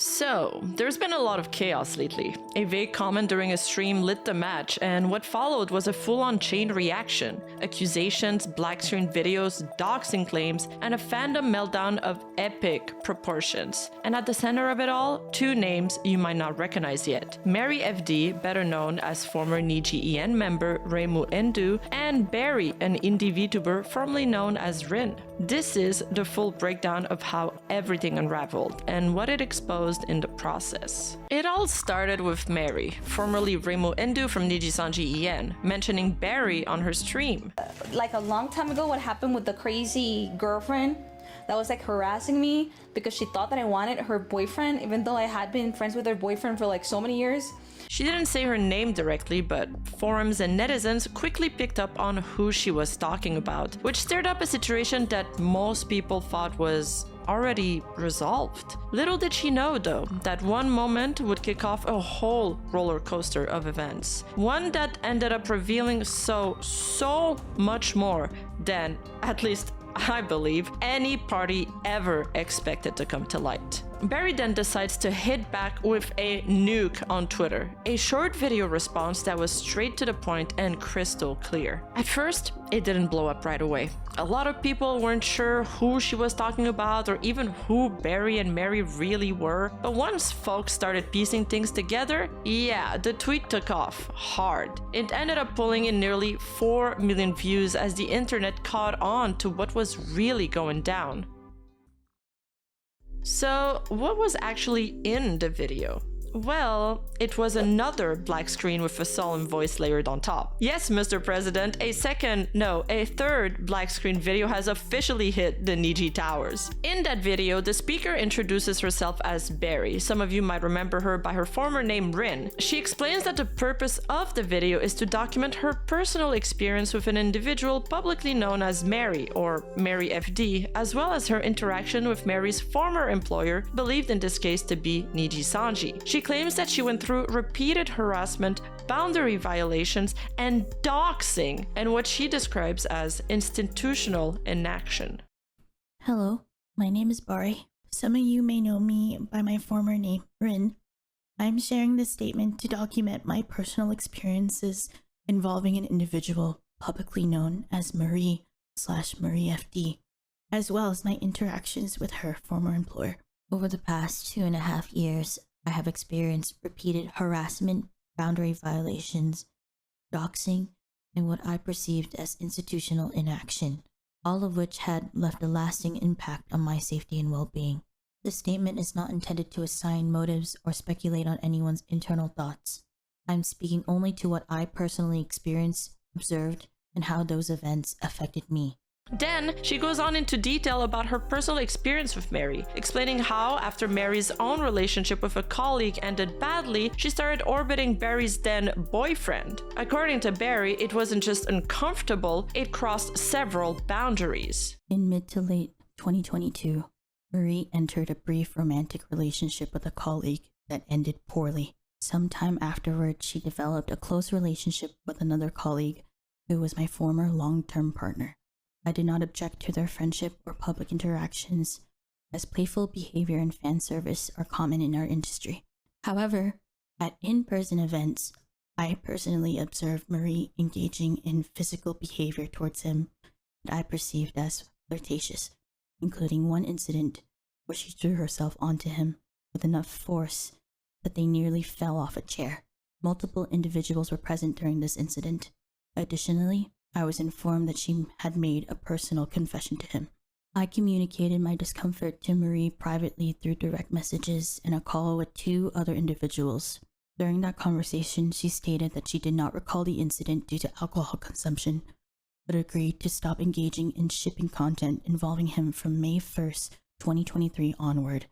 So, there's been a lot of chaos lately. A vague comment during a stream lit the match, and what followed was a full-on chain reaction. Accusations, black screen videos, doxing claims, and a fandom meltdown of epic proportions. And at the center of it all, two names you might not recognize yet. MarieFD, better known as former Nijisanji EN member Reimu Endou, and Bari, an indie VTuber formerly known as Rin. This is the full breakdown of how everything unraveled, and what it exposed in the process. It all started with Mary, formerly Reimu Endou from Nijisanji EN, mentioning Bari on her stream. Like a long time ago, what happened with the crazy girlfriend that was like harassing me because she thought that I wanted her boyfriend, even though I had been friends with her boyfriend for like so many years. She didn't say her name directly, but forums and netizens quickly picked up on who she was talking about, which stirred up a situation that most people thought was already resolved. Little did she know, though, that one moment would kick off a whole roller coaster of events. One that ended up revealing so much more than, at least I believe, any party ever expected to come to light. Bari then decides to hit back with a nuke on Twitter, a short video response that was straight to the point and crystal clear. At first, it didn't blow up right away. A lot of people weren't sure who she was talking about or even who Bari and Mary really were, but once folks started piecing things together, yeah, the tweet took off hard. It ended up pulling in nearly 4 million views as the internet caught on to what was really going down. So, what was actually in the video? Well, it was another black screen with a solemn voice layered on top. Yes, Mr. President, a third black screen video has officially hit the Niji Towers. In that video, the speaker introduces herself as Bari. Some of you might remember her by her former name Rin. She explains that the purpose of the video is to document her personal experience with an individual publicly known as Mary, or MarieFD, as well as her interaction with Mary's former employer, believed in this case to be Nijisanji. She claims that she went through repeated harassment, boundary violations, and doxing, and what she describes as institutional inaction. Hello, my name is Bari. Some of you may know me by my former name, Rin. I'm sharing this statement to document my personal experiences involving an individual publicly known as Marie/MarieFD, as well as my interactions with her former employer. Over the past 2.5 years, I have experienced repeated harassment, boundary violations, doxing, and what I perceived as institutional inaction, all of which had left a lasting impact on my safety and well-being. This statement is not intended to assign motives or speculate on anyone's internal thoughts. I'm speaking only to what I personally experienced, observed, and how those events affected me. Then, she goes on into detail about her personal experience with Mary, explaining how, after Mary's own relationship with a colleague ended badly, she started orbiting Bari's then boyfriend. According to Bari, it wasn't just uncomfortable, it crossed several boundaries. In mid to late 2022, Marie entered a brief romantic relationship with a colleague that ended poorly. Sometime afterwards, she developed a close relationship with another colleague who was my former long-term partner. I did not object to their friendship or public interactions, as playful behavior and fan service are common in our industry. However, at in-person events, I personally observed Marie engaging in physical behavior towards him that I perceived as flirtatious, including one incident where she threw herself onto him with enough force that they nearly fell off a chair. Multiple individuals were present during this incident. Additionally, I was informed that she had made a personal confession to him. I communicated my discomfort to Marie privately through direct messages and a call with 2 other individuals. During that conversation, she stated that she did not recall the incident due to alcohol consumption, but agreed to stop engaging in shipping content involving him from May 1st, 2023 onward.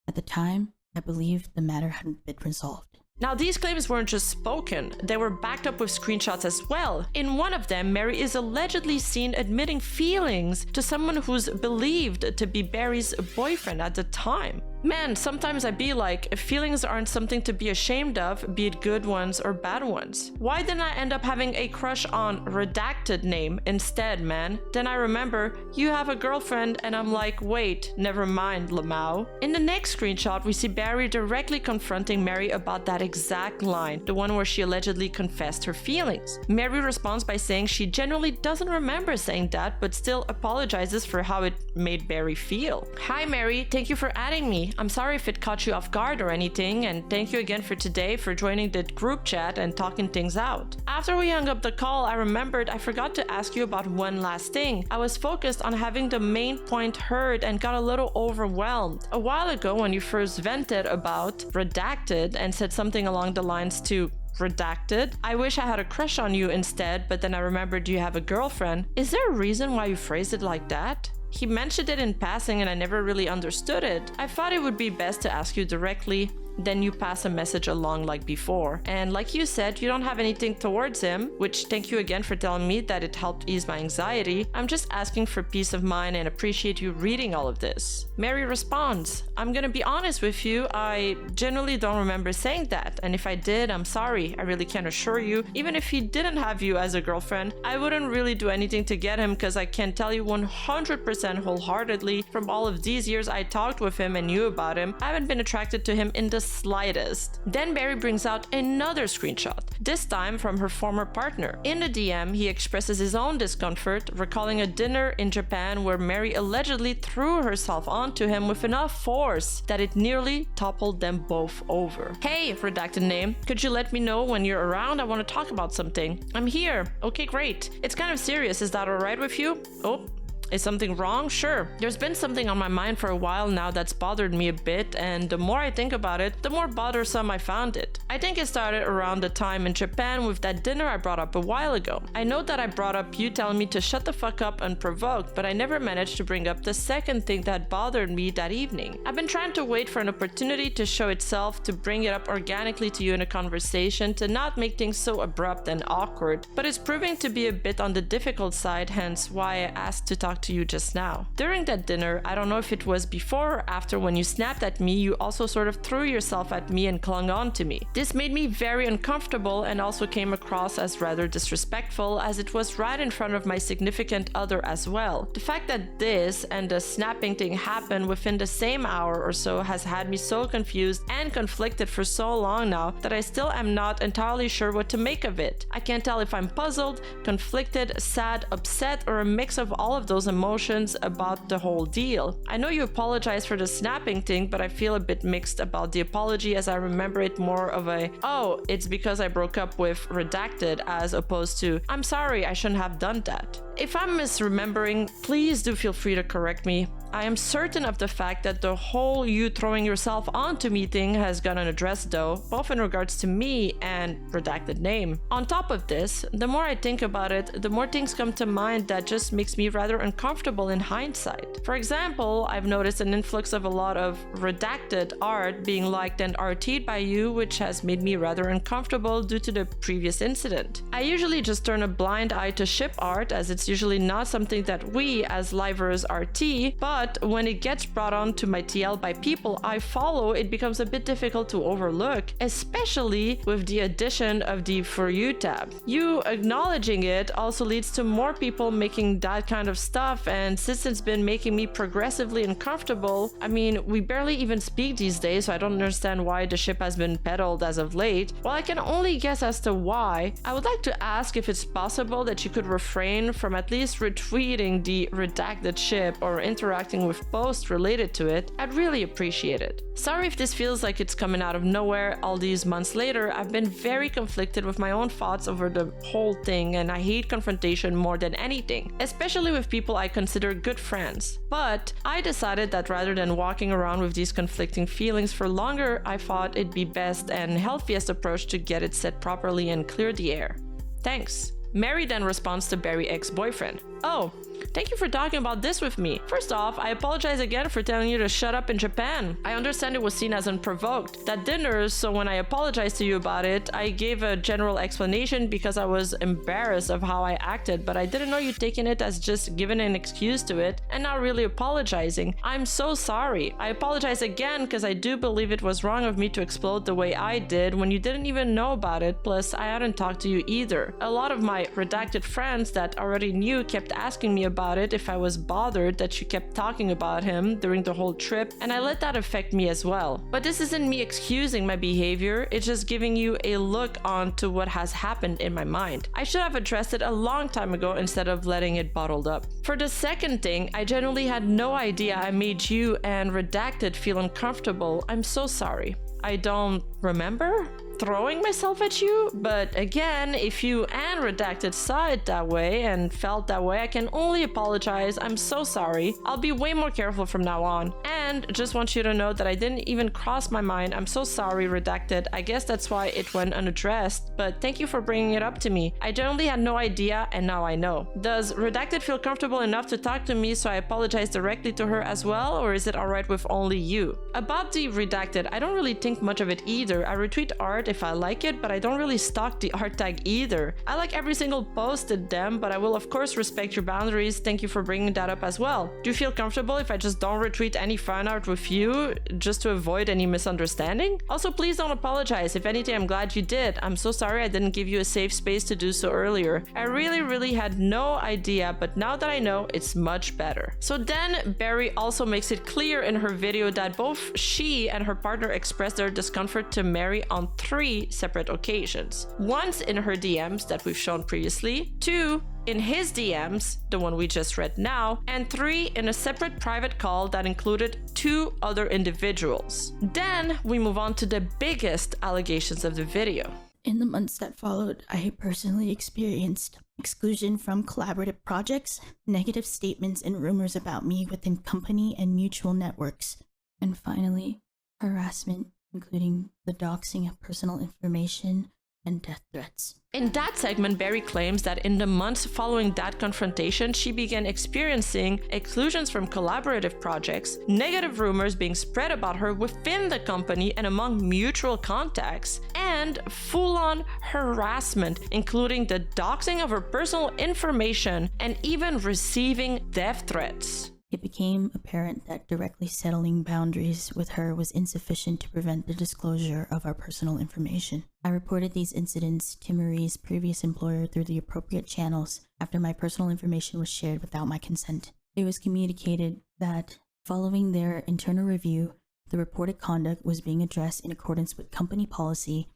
At the time, I believed the matter hadn't been resolved. Now, these claims weren't just spoken, they were backed up with screenshots as well. In one of them, Mary is allegedly seen admitting feelings to someone who's believed to be Bari's boyfriend at the time. Man, sometimes I be like, if feelings aren't something to be ashamed of, be it good ones or bad ones. Why didn't I end up having a crush on redacted name instead, man? Then I remember, you have a girlfriend, and I'm like, wait, never mind, Lamau. In the next screenshot, we see Bari directly confronting Mary about that exact line, the one where she allegedly confessed her feelings. Mary responds by saying she genuinely doesn't remember saying that, but still apologizes for how it made Bari feel. Hi Mary, thank you for adding me. I'm sorry if it caught you off guard or anything, and thank you again for today for joining the group chat and talking things out. After we hung up the call, I remembered I forgot to ask you about one last thing. I was focused on having the main point heard and got a little overwhelmed. A while ago when you first vented about redacted and said something along the lines to redacted, I wish I had a crush on you instead, but then I remembered you have a girlfriend. Is there a reason why you phrased it like that? He mentioned it in passing and I never really understood it. I thought it would be best to ask you directly, then you pass a message along like before. And like you said, you don't have anything towards him, which thank you again for telling me that it helped ease my anxiety. I'm just asking for peace of mind and appreciate you reading all of this. Mary responds, I'm gonna be honest with you, I genuinely don't remember saying that, and if I did, I'm sorry. I really can't assure you, even if he didn't have you as a girlfriend, I wouldn't really do anything to get him, because I can tell you 100% wholeheartedly from all of these years I talked with him and knew about him, I haven't been attracted to him in the slightest. Then Bari brings out another screenshot, this time from her former partner. In the DM, he expresses his own discomfort, recalling a dinner in Japan where Mary allegedly threw herself onto him with enough force that it nearly toppled them both over. Hey, redacted name, could you let me know when you're around? I want to talk about something. I'm here. Okay, great. It's kind of serious. Is that alright with you? Oh. Is something wrong? Sure. There's been something on my mind for a while now that's bothered me a bit, and the more I think about it, the more bothersome I found it. I think it started around the time in Japan with that dinner I brought up a while ago. I know that I brought up you telling me to shut the fuck up unprovoked, but I never managed to bring up the second thing that bothered me that evening. I've been trying to wait for an opportunity to show itself, to bring it up organically to you in a conversation, to not make things so abrupt and awkward, but it's proving to be a bit on the difficult side, hence why I asked to talk to you just now. During that dinner, I don't know if it was before or after, when you snapped at me, you also sort of threw yourself at me and clung on to me. This made me very uncomfortable and also came across as rather disrespectful, as it was right in front of my significant other as well. The fact that this and the snapping thing happened within the same hour or so has had me so confused and conflicted for so long now that I still am not entirely sure what to make of it. I can't tell if I'm puzzled, conflicted, sad, upset, or a mix of all of those emotions about the whole deal. I know you apologized for the snapping thing, but I feel a bit mixed about the apology, as I remember it more of a, oh, it's because I broke up with redacted, as opposed to, I'm sorry, I shouldn't have done that. If I'm misremembering, please do feel free to correct me. I am certain of the fact that the whole you throwing yourself onto me thing has gone unaddressed though, both in regards to me and redacted name. On top of this, the more I think about it, the more things come to mind that just makes me rather uncomfortable in hindsight. For example, I've noticed an influx of a lot of redacted art being liked and RT'd by you, which has made me rather uncomfortable due to the previous incident. I usually just turn a blind eye to ship art, as it's usually not something that we as livers RT, but when it gets brought on to my TL by people I follow, it becomes a bit difficult to overlook, especially with the addition of the For You tab. You acknowledging it also leads to more people making that kind of stuff, and since it's been making me progressively uncomfortable, I mean, we barely even speak these days, so I don't understand why the ship has been peddled as of late. While I can only guess as to why, I would like to ask if it's possible that you could refrain from at least retweeting the redacted ship or interacting with posts related to it. I'd really appreciate it. Sorry if this feels like it's coming out of nowhere all these months later. I've been very conflicted with my own thoughts over the whole thing, and I hate confrontation more than anything, especially with people I consider good friends. But I decided that rather than walking around with these conflicting feelings for longer, I thought it'd be best and healthiest approach to get it set properly and clear the air. Thanks. Mary then responds to Bari ex-boyfriend. Oh, Thank you for talking about this with me. First off, I apologize again for telling you to shut up in Japan. I understand it was seen as unprovoked. That dinner, so when I apologized to you about it, I gave a general explanation because I was embarrassed of how I acted, but I didn't know you'd taken it as just giving an excuse to it and not really apologizing. I'm so sorry. I apologize again because I do believe it was wrong of me to explode the way I did when you didn't even know about it, plus I hadn't talked to you either. A lot of my redacted friends that already knew kept asking me about it if I was bothered that you kept talking about him during the whole trip, and I let that affect me as well. But this isn't me excusing my behavior, it's just giving you a look onto what has happened in my mind. I should have addressed it a long time ago instead of letting it bottled up. For the second thing, I genuinely had no idea I made you and redacted feel uncomfortable. I'm so sorry. I don't remember throwing myself at you, but again, if you and redacted saw it that way and felt that way, I can only apologize. I'm so sorry. I'll be way more careful from now on, and just want you to know that I didn't even cross my mind. I'm so sorry, redacted. I guess that's why it went unaddressed, but thank you for bringing it up to me. I generally had no idea, and now I know. Does redacted feel comfortable enough to talk to me so I apologize directly to her as well, or is it alright with only you? About the redacted, I don't really think much of it either. I retweet art if I like it, but I don't really stalk the art tag either. I like every single post at them, but I will of course respect your boundaries. Thank you for bringing that up as well. Do you feel comfortable if I just don't retweet any fan art with you, just to avoid any misunderstanding? Also, please don't apologize. If anything, I'm glad you did. I'm so sorry I didn't give you a safe space to do so earlier. I really had no idea, but now that I know, it's much better. So then, Bari also makes it clear in her video that both she and her partner expressed their discomfort to Mary on 3 separate occasions. Once in her DMs that we've shown previously, 2 in his DMs, the one we just read now, and 3 in a separate private call that included 2 other individuals. Then we move on to the biggest allegations of the video. In the months that followed, I personally experienced exclusion from collaborative projects, negative statements and rumors about me within company and mutual networks, and finally, harassment, including the doxing of personal information and death threats. In that segment, Bari claims that in the months following that confrontation, she began experiencing exclusions from collaborative projects, negative rumors being spread about her within the company and among mutual contacts, and full-on harassment, including the doxing of her personal information and even receiving death threats. It became apparent that directly settling boundaries with her was insufficient to prevent the disclosure of our personal information. I reported these incidents to Marie's previous employer through the appropriate channels after my personal information was shared without my consent. It was communicated that, following their internal review, the reported conduct was being addressed in accordance with company policy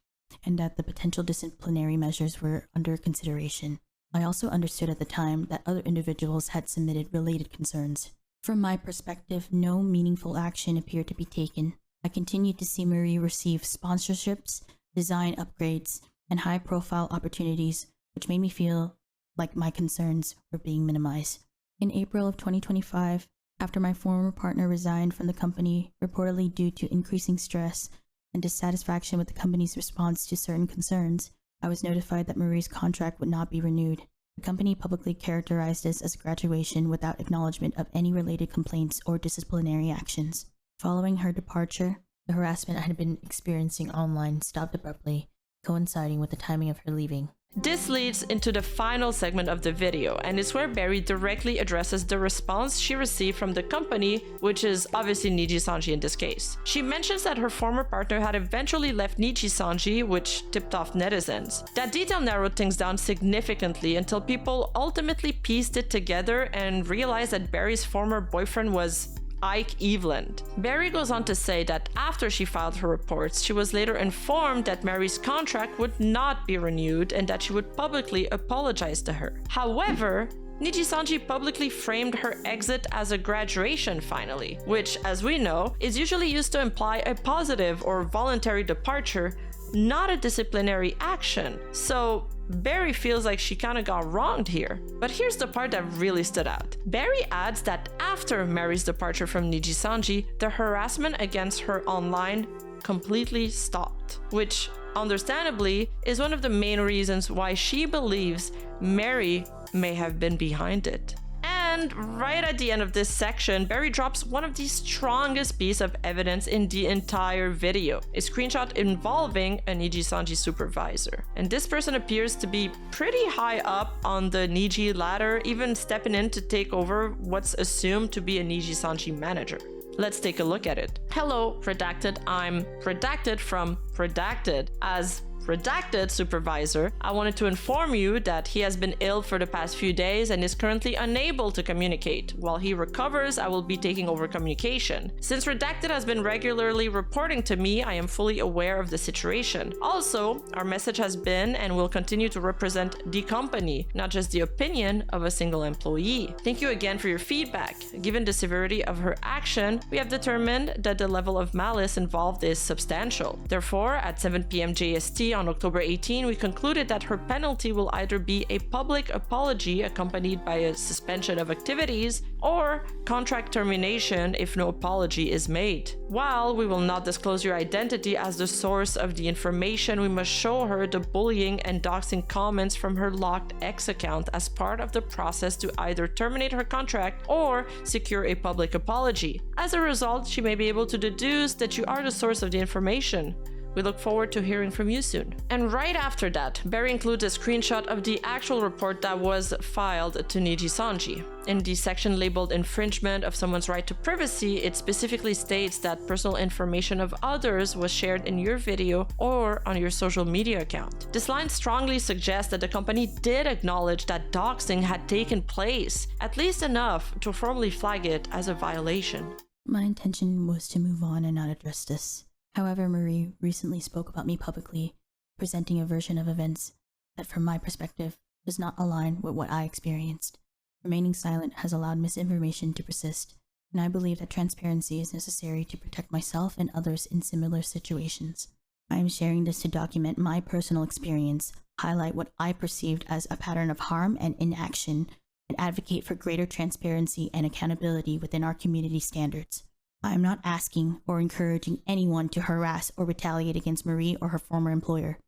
and that the potential disciplinary measures were under consideration. I also understood at the time that other individuals had submitted related concerns. From my perspective, no meaningful action appeared to be taken. I continued to see Marie receive sponsorships, design upgrades, and high-profile opportunities, which made me feel like my concerns were being minimized. In April of 2025, after my former partner resigned from the company, reportedly due to increasing stress and dissatisfaction with the company's response to certain concerns, I was notified that Marie's contract would not be renewed. The company publicly characterized this as a graduation without acknowledgement of any related complaints or disciplinary actions. Following her departure, the harassment I had been experiencing online stopped abruptly, coinciding with the timing of her leaving. This leads into the final segment of the video, and is where Bari directly addresses the response she received from the company, which is obviously Nijisanji in this case. She mentions that her former partner had eventually left Nijisanji, which tipped off netizens. That detail narrowed things down significantly until people ultimately pieced it together and realized that Bari's former boyfriend was Ike Eveland. Bari goes on to say that after she filed her reports, she was later informed that Mary's contract would not be renewed and that she would publicly apologize to her. However, Nijisanji publicly framed her exit as a graduation finally, which, as we know, is usually used to imply a positive or voluntary departure, not a disciplinary action. So Bari feels like she kinda got wronged here. But here's the part that really stood out. Bari adds that after Mary's departure from Nijisanji, the harassment against her online completely stopped, which understandably is one of the main reasons why she believes Mary may have been behind it. And And right at the end of this section, Bari drops one of the strongest pieces of evidence in the entire video, a screenshot involving a Nijisanji supervisor. And this person appears to be pretty high up on the Niji ladder, even stepping in to take over what's assumed to be a Nijisanji manager. Let's take a look at it. Hello, redacted. I'm redacted from redacted. As redacted supervisor, I wanted to inform you that he has been ill for the past few days and is currently unable to communicate. While he recovers, I will be taking over communication. Since redacted has been regularly reporting to me, I am fully aware of the situation. Also, our message has been and will continue to represent the company, not just the opinion of a single employee. Thank you again for your feedback. Given the severity of her action, we have determined that the level of malice involved is substantial. Therefore, at 7 p.m. JST on October 18, we concluded that her penalty will either be a public apology accompanied by a suspension of activities or contract termination if no apology is made. While we will not disclose your identity as the source of the information, we must show her the bullying and doxing comments from her locked X account as part of the process to either terminate her contract or secure a public apology. As a result, she may be able to deduce that you are the source of the information. We look forward to hearing from you soon. And right after that, Bari includes a screenshot of the actual report that was filed to Nijisanji. In the section labeled infringement of someone's right to privacy, it specifically states that personal information of others was shared in your video or on your social media account. This line strongly suggests that the company did acknowledge that doxing had taken place, at least enough to formally flag it as a violation. My intention was to move on and not address this. However, Marie recently spoke about me publicly, presenting a version of events that, from my perspective, does not align with what I experienced. Remaining silent has allowed misinformation to persist, and I believe that transparency is necessary to protect myself and others in similar situations. I am sharing this to document my personal experience, highlight what I perceived as a pattern of harm and inaction, and advocate for greater transparency and accountability within our community standards. I am not asking or encouraging anyone to harass or retaliate against Marie or her former employer.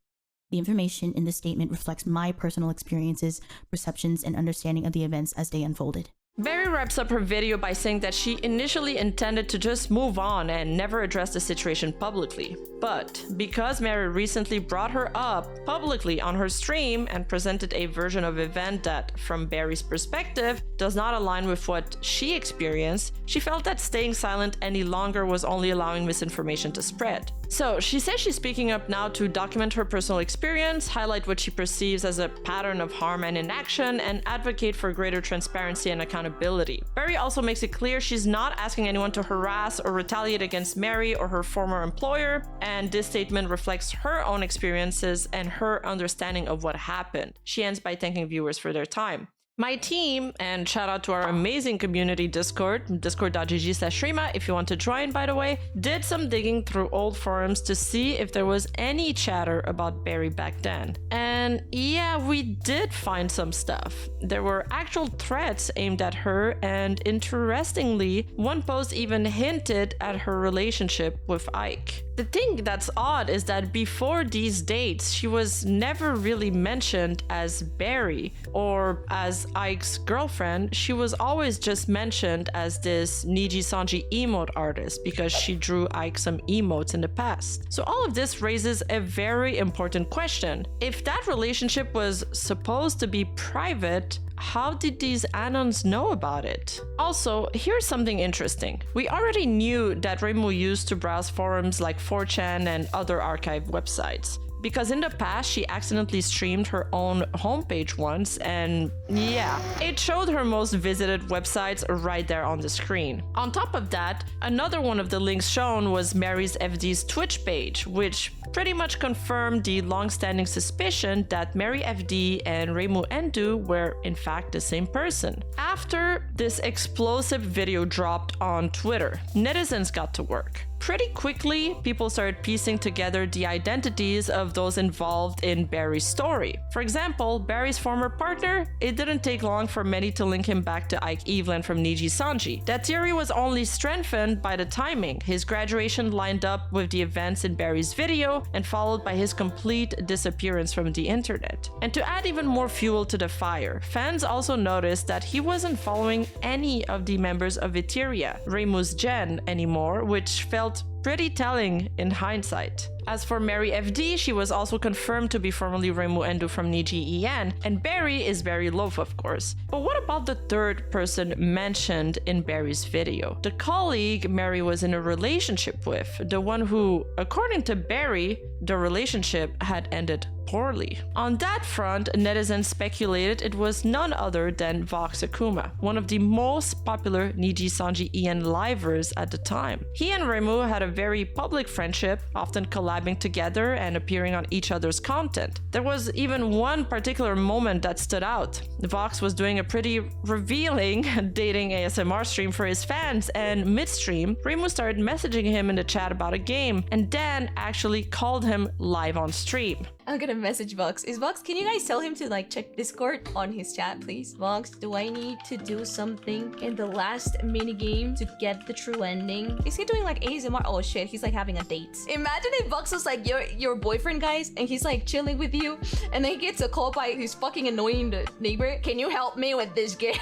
The information in this statement reflects my personal experiences, perceptions, and understanding of the events as they unfolded. Bari wraps up her video by saying that she initially intended to just move on and never address the situation publicly. But because Mary recently brought her up publicly on her stream and presented a version of event that, from Bari's perspective, does not align with what she experienced, she felt that staying silent any longer was only allowing misinformation to spread. So she says she's speaking up now to document her personal experience, highlight what she perceives as a pattern of harm and inaction, and advocate for greater transparency and accountability. Bari also makes it clear she's not asking anyone to harass or retaliate against Mary or her former employer, and this statement reflects her own experiences and her understanding of what happened. She ends by thanking viewers for their time. My team, and shout out to our amazing community Discord, discord.gg/Rima if you want to join, by the way, did some digging through old forums to see if there was any chatter about Bari back then. And yeah, we did find some stuff. There were actual threats aimed at her, and interestingly, one post even hinted at her relationship with Ike. The thing that's odd is that before these dates, she was never really mentioned as Bari or as Ike's girlfriend. She was always just mentioned as this Nijisanji emote artist because she drew Ike some emotes in the past. So all of this raises a very important question. If that relationship was supposed to be private, how did these Anons know about it? Also, here's something interesting. We already knew that Reimu used to browse forums like 4chan and other archive websites, because in the past she accidentally streamed her own homepage once, and yeah, it showed her most visited websites right there on the screen. On top of that, another one of the links shown was MarieFD's Twitch page, which pretty much confirmed the long-standing suspicion that MarieFD and Reimu Endou were in fact the same person. After this explosive video dropped on Twitter, netizens got to work. pretty quickly, people started piecing together the identities of those involved in Bari's story. For example, Bari's former partner, it didn't take long for many to link him back to Ike Eveland from Nijisanji. That theory was only strengthened by the timing. His graduation lined up with the events in Bari's video and followed by his complete disappearance from the internet. And to add even more fuel to the fire, fans also noticed that he wasn't following any of the members of Viteria, Reimu's gen, anymore, which felt pretty telling in hindsight. As for MarieFD, she was also confirmed to be formerly Reimu Endou from Nijisanji EN, and Bari is Bari Loaf, of course. But what about the third person mentioned in Bari's video? The colleague Mary was in a relationship with, the one who, according to Bari, the relationship had ended poorly. On that front, netizens speculated it was none other than Vox Akuma, one of the most popular Nijisanji EN livers at the time. He and Reimu had a very public friendship, often collabing together and appearing on each other's content. There was even one particular moment that stood out. Vox was doing a pretty revealing dating ASMR stream for his fans, and midstream, Reimu started messaging him in the chat about a game, and Dan actually called him live on stream. I'm gonna message Vox. Vox, can you guys tell him to like check Discord on his chat, please? Vox, do I need to do something in the last minigame to get the true ending? Is he doing like ASMR? Oh shit, he's like having a date. Imagine if Vox was like your boyfriend, guys, and he's like chilling with you, and then he gets a call by his fucking annoying neighbor. Can you help me with this game?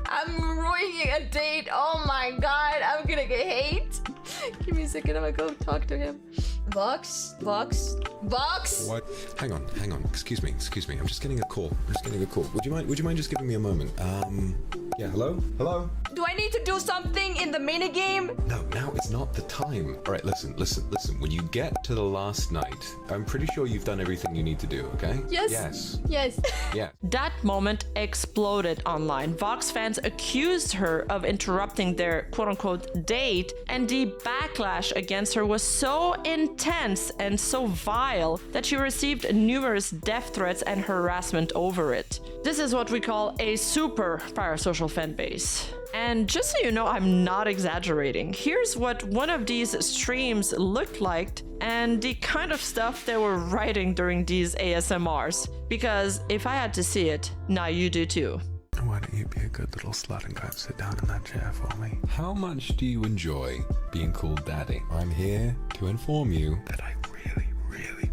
I'm ruining a date. Oh my god, I'm gonna get hate. Give me a second, I'm gonna go talk to him. Vox? What? Hang on. Excuse me. I'm just getting a call. Would you mind just giving me a moment? Yeah, hello? Do I need to do something in the minigame? No, now is not the time. All right, listen. When you get to the last night, I'm pretty sure you've done everything you need to do, okay? Yes. Yeah. That moment exploded online. Vox fans accused her of interrupting their quote-unquote date, and the backlash against her was so intense and so vile that she received numerous death threats and harassment over it. This is what we call a super parasocial fan base. And just so you know, I'm not exaggerating. Here's what one of these streams looked like and the kind of stuff they were writing during these ASMRs. Because if I had to see it, now you do too. Why don't you be a good little slut and go and sit down in that chair for me? How much do you enjoy being called daddy? I'm here to inform you That I really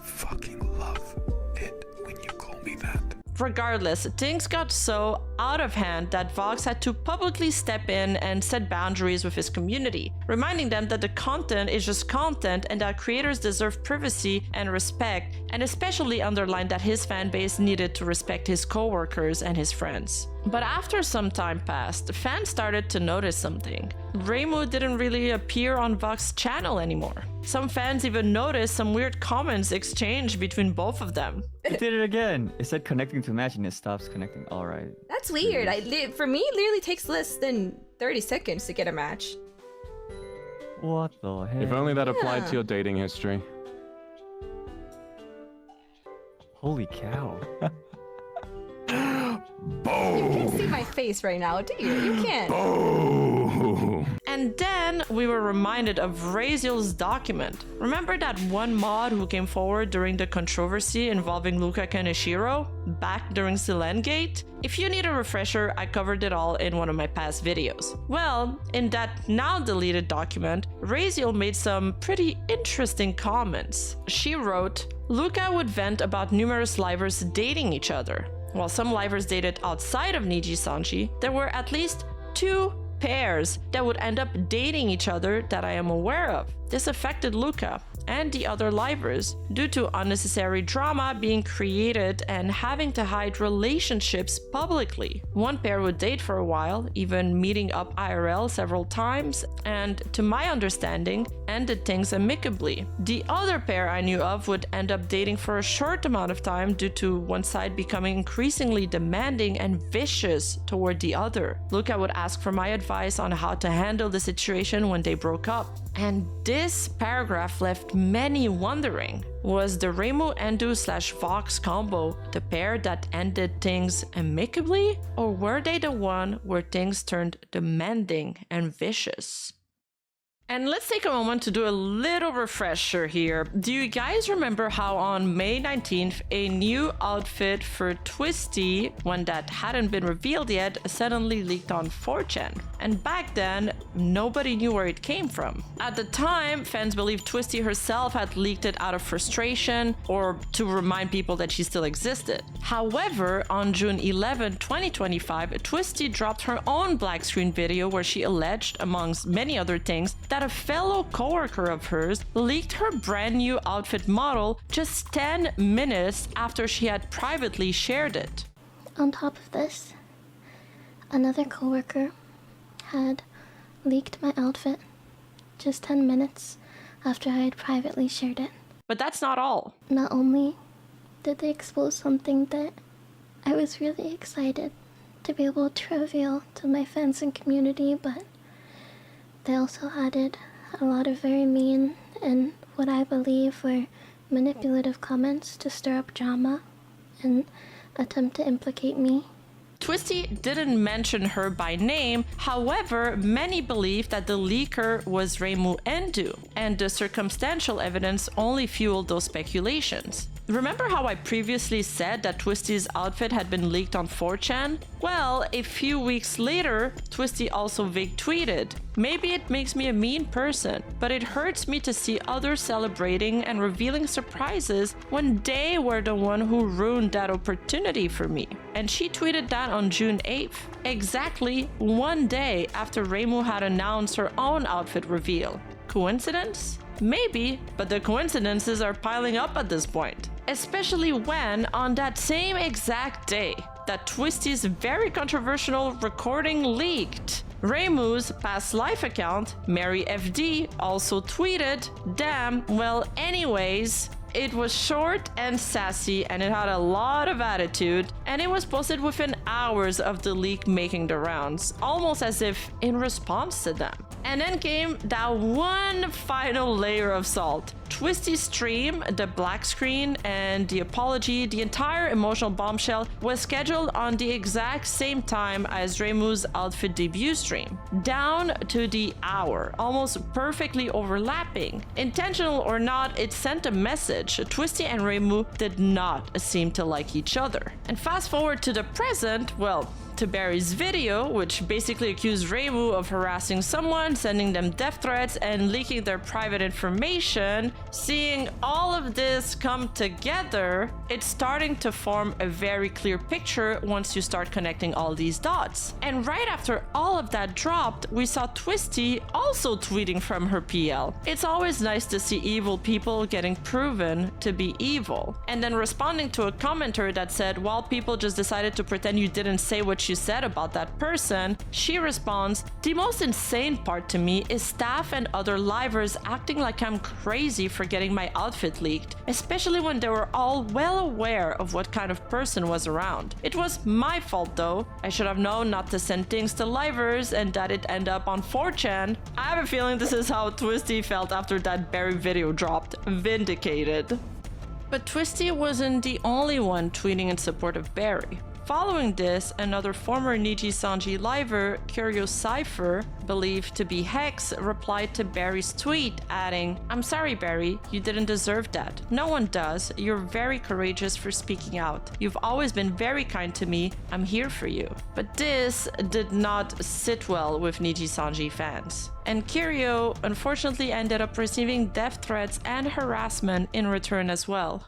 fucking love it when you call me that. Regardless, things got so out of hand that Vox had to publicly step in and set boundaries with his community, reminding them that the content is just content and that creators deserve privacy and respect, and especially underlined that his fanbase needed to respect his coworkers and his friends. But after some time passed, fans started to notice something. Reimu didn't really appear on Vox's channel anymore. Some fans even noticed some weird comments exchanged between both of them. It did it again. It said connecting to match and it stops connecting. All right. That's weird. For me, it literally takes less than 30 seconds to get a match. What the heck? If only that applied Yeah. to your dating history. Holy cow. You can't see my face right now, do you? You can't. And then we were reminded of Raziel's document. Remember that one mod who came forward during the controversy involving Luca Kaneshiro back during Silengate? If you need a refresher, I covered it all in one of my past videos. Well, in that now deleted document, Raziel made some pretty interesting comments. She wrote, Luca would vent about numerous livers dating each other. While some livers dated outside of Nijisanji, there were at least 2 pairs that would end up dating each other that I am aware of. This affected Luca and the other livers due to unnecessary drama being created and having to hide relationships publicly. One pair would date for a while, even meeting up IRL several times, and to my understanding, ended things amicably. The other pair I knew of would end up dating for a short amount of time due to one side becoming increasingly demanding and vicious toward the other. Luca would ask for my advice on how to handle the situation when they broke up. And this paragraph left many wondering, was the Reimu Endou / Vox combo the pair that ended things amicably? Or were they the one where things turned demanding and vicious? And let's take a moment to do a little refresher here. Do you guys remember how on May 19th, a new outfit for Twisty, one that hadn't been revealed yet, suddenly leaked on 4chan? And back then, nobody knew where it came from. At the time, fans believed Twisty herself had leaked it out of frustration or to remind people that she still existed. However, on June 11, 2025, Twisty dropped her own black screen video where she alleged, amongst many other things, that a fellow coworker of hers leaked her brand new outfit model just 10 minutes after she had privately shared it. On top of this, another coworker had leaked my outfit just 10 minutes after I had privately shared it. But that's not all. Not only did they expose something that I was really excited to be able to reveal to my fans and community, but they also added a lot of very mean and what I believe were manipulative comments to stir up drama and attempt to implicate me. Twisty didn't mention her by name, however, many believe that the leaker was Reimu Endou, and the circumstantial evidence only fueled those speculations. Remember how I previously said that Twisty's outfit had been leaked on 4chan? Well, a few weeks later, Twisty also vague tweeted, "Maybe it makes me a mean person, but it hurts me to see others celebrating and revealing surprises when they were the one who ruined that opportunity for me." And she tweeted that on June 8th, exactly one day after Reimu had announced her own outfit reveal. Coincidence? Maybe, but the coincidences are piling up at this point. Especially when, on that same exact day, that Twisty's very controversial recording leaked, Reimu's past life account, MarieFD, also tweeted, "Damn, well anyways." It was short and sassy and it had a lot of attitude, and it was posted within hours of the leak making the rounds, almost as if in response to them. And then came that one final layer of salt. Twisty's stream, the black screen, and the apology, the entire emotional bombshell was scheduled on the exact same time as Reimu's outfit debut stream. Down to the hour, almost perfectly overlapping. Intentional or not, it sent a message. Twisty and Reimu did not seem to like each other. And fast forward to the present, well, to Bari's video, which basically accused Reimu of harassing someone, sending them death threats, and leaking their private information. Seeing all of this come together, it's starting to form a very clear picture once you start connecting all these dots. And right after all of that dropped, we saw Twisty also tweeting from her PL. It's always nice to see evil people getting proven to be evil. And then responding to a commenter that said, "Well, people just decided to pretend you didn't say what you said about that person," she responds, "The most insane part to me is staff and other livers acting like I'm crazy for getting my outfit leaked, especially when they were all well aware of what kind of person was around. It was my fault though. I should have known not to send things to livers and that it end up on 4chan." I have a feeling this is how Twisty felt after that Bari video dropped. Vindicated. But Twisty wasn't the only one tweeting in support of Bari. Following this, another former Nijisanji liver, Curious Cypher, believed to be Hex, replied to Bari's tweet, adding, "I'm sorry, Bari, you didn't deserve that. No one does. You're very courageous for speaking out. You've always been very kind to me. I'm here for you." But this did not sit well with Nijisanji fans. And Kiryu unfortunately ended up receiving death threats and harassment in return as well.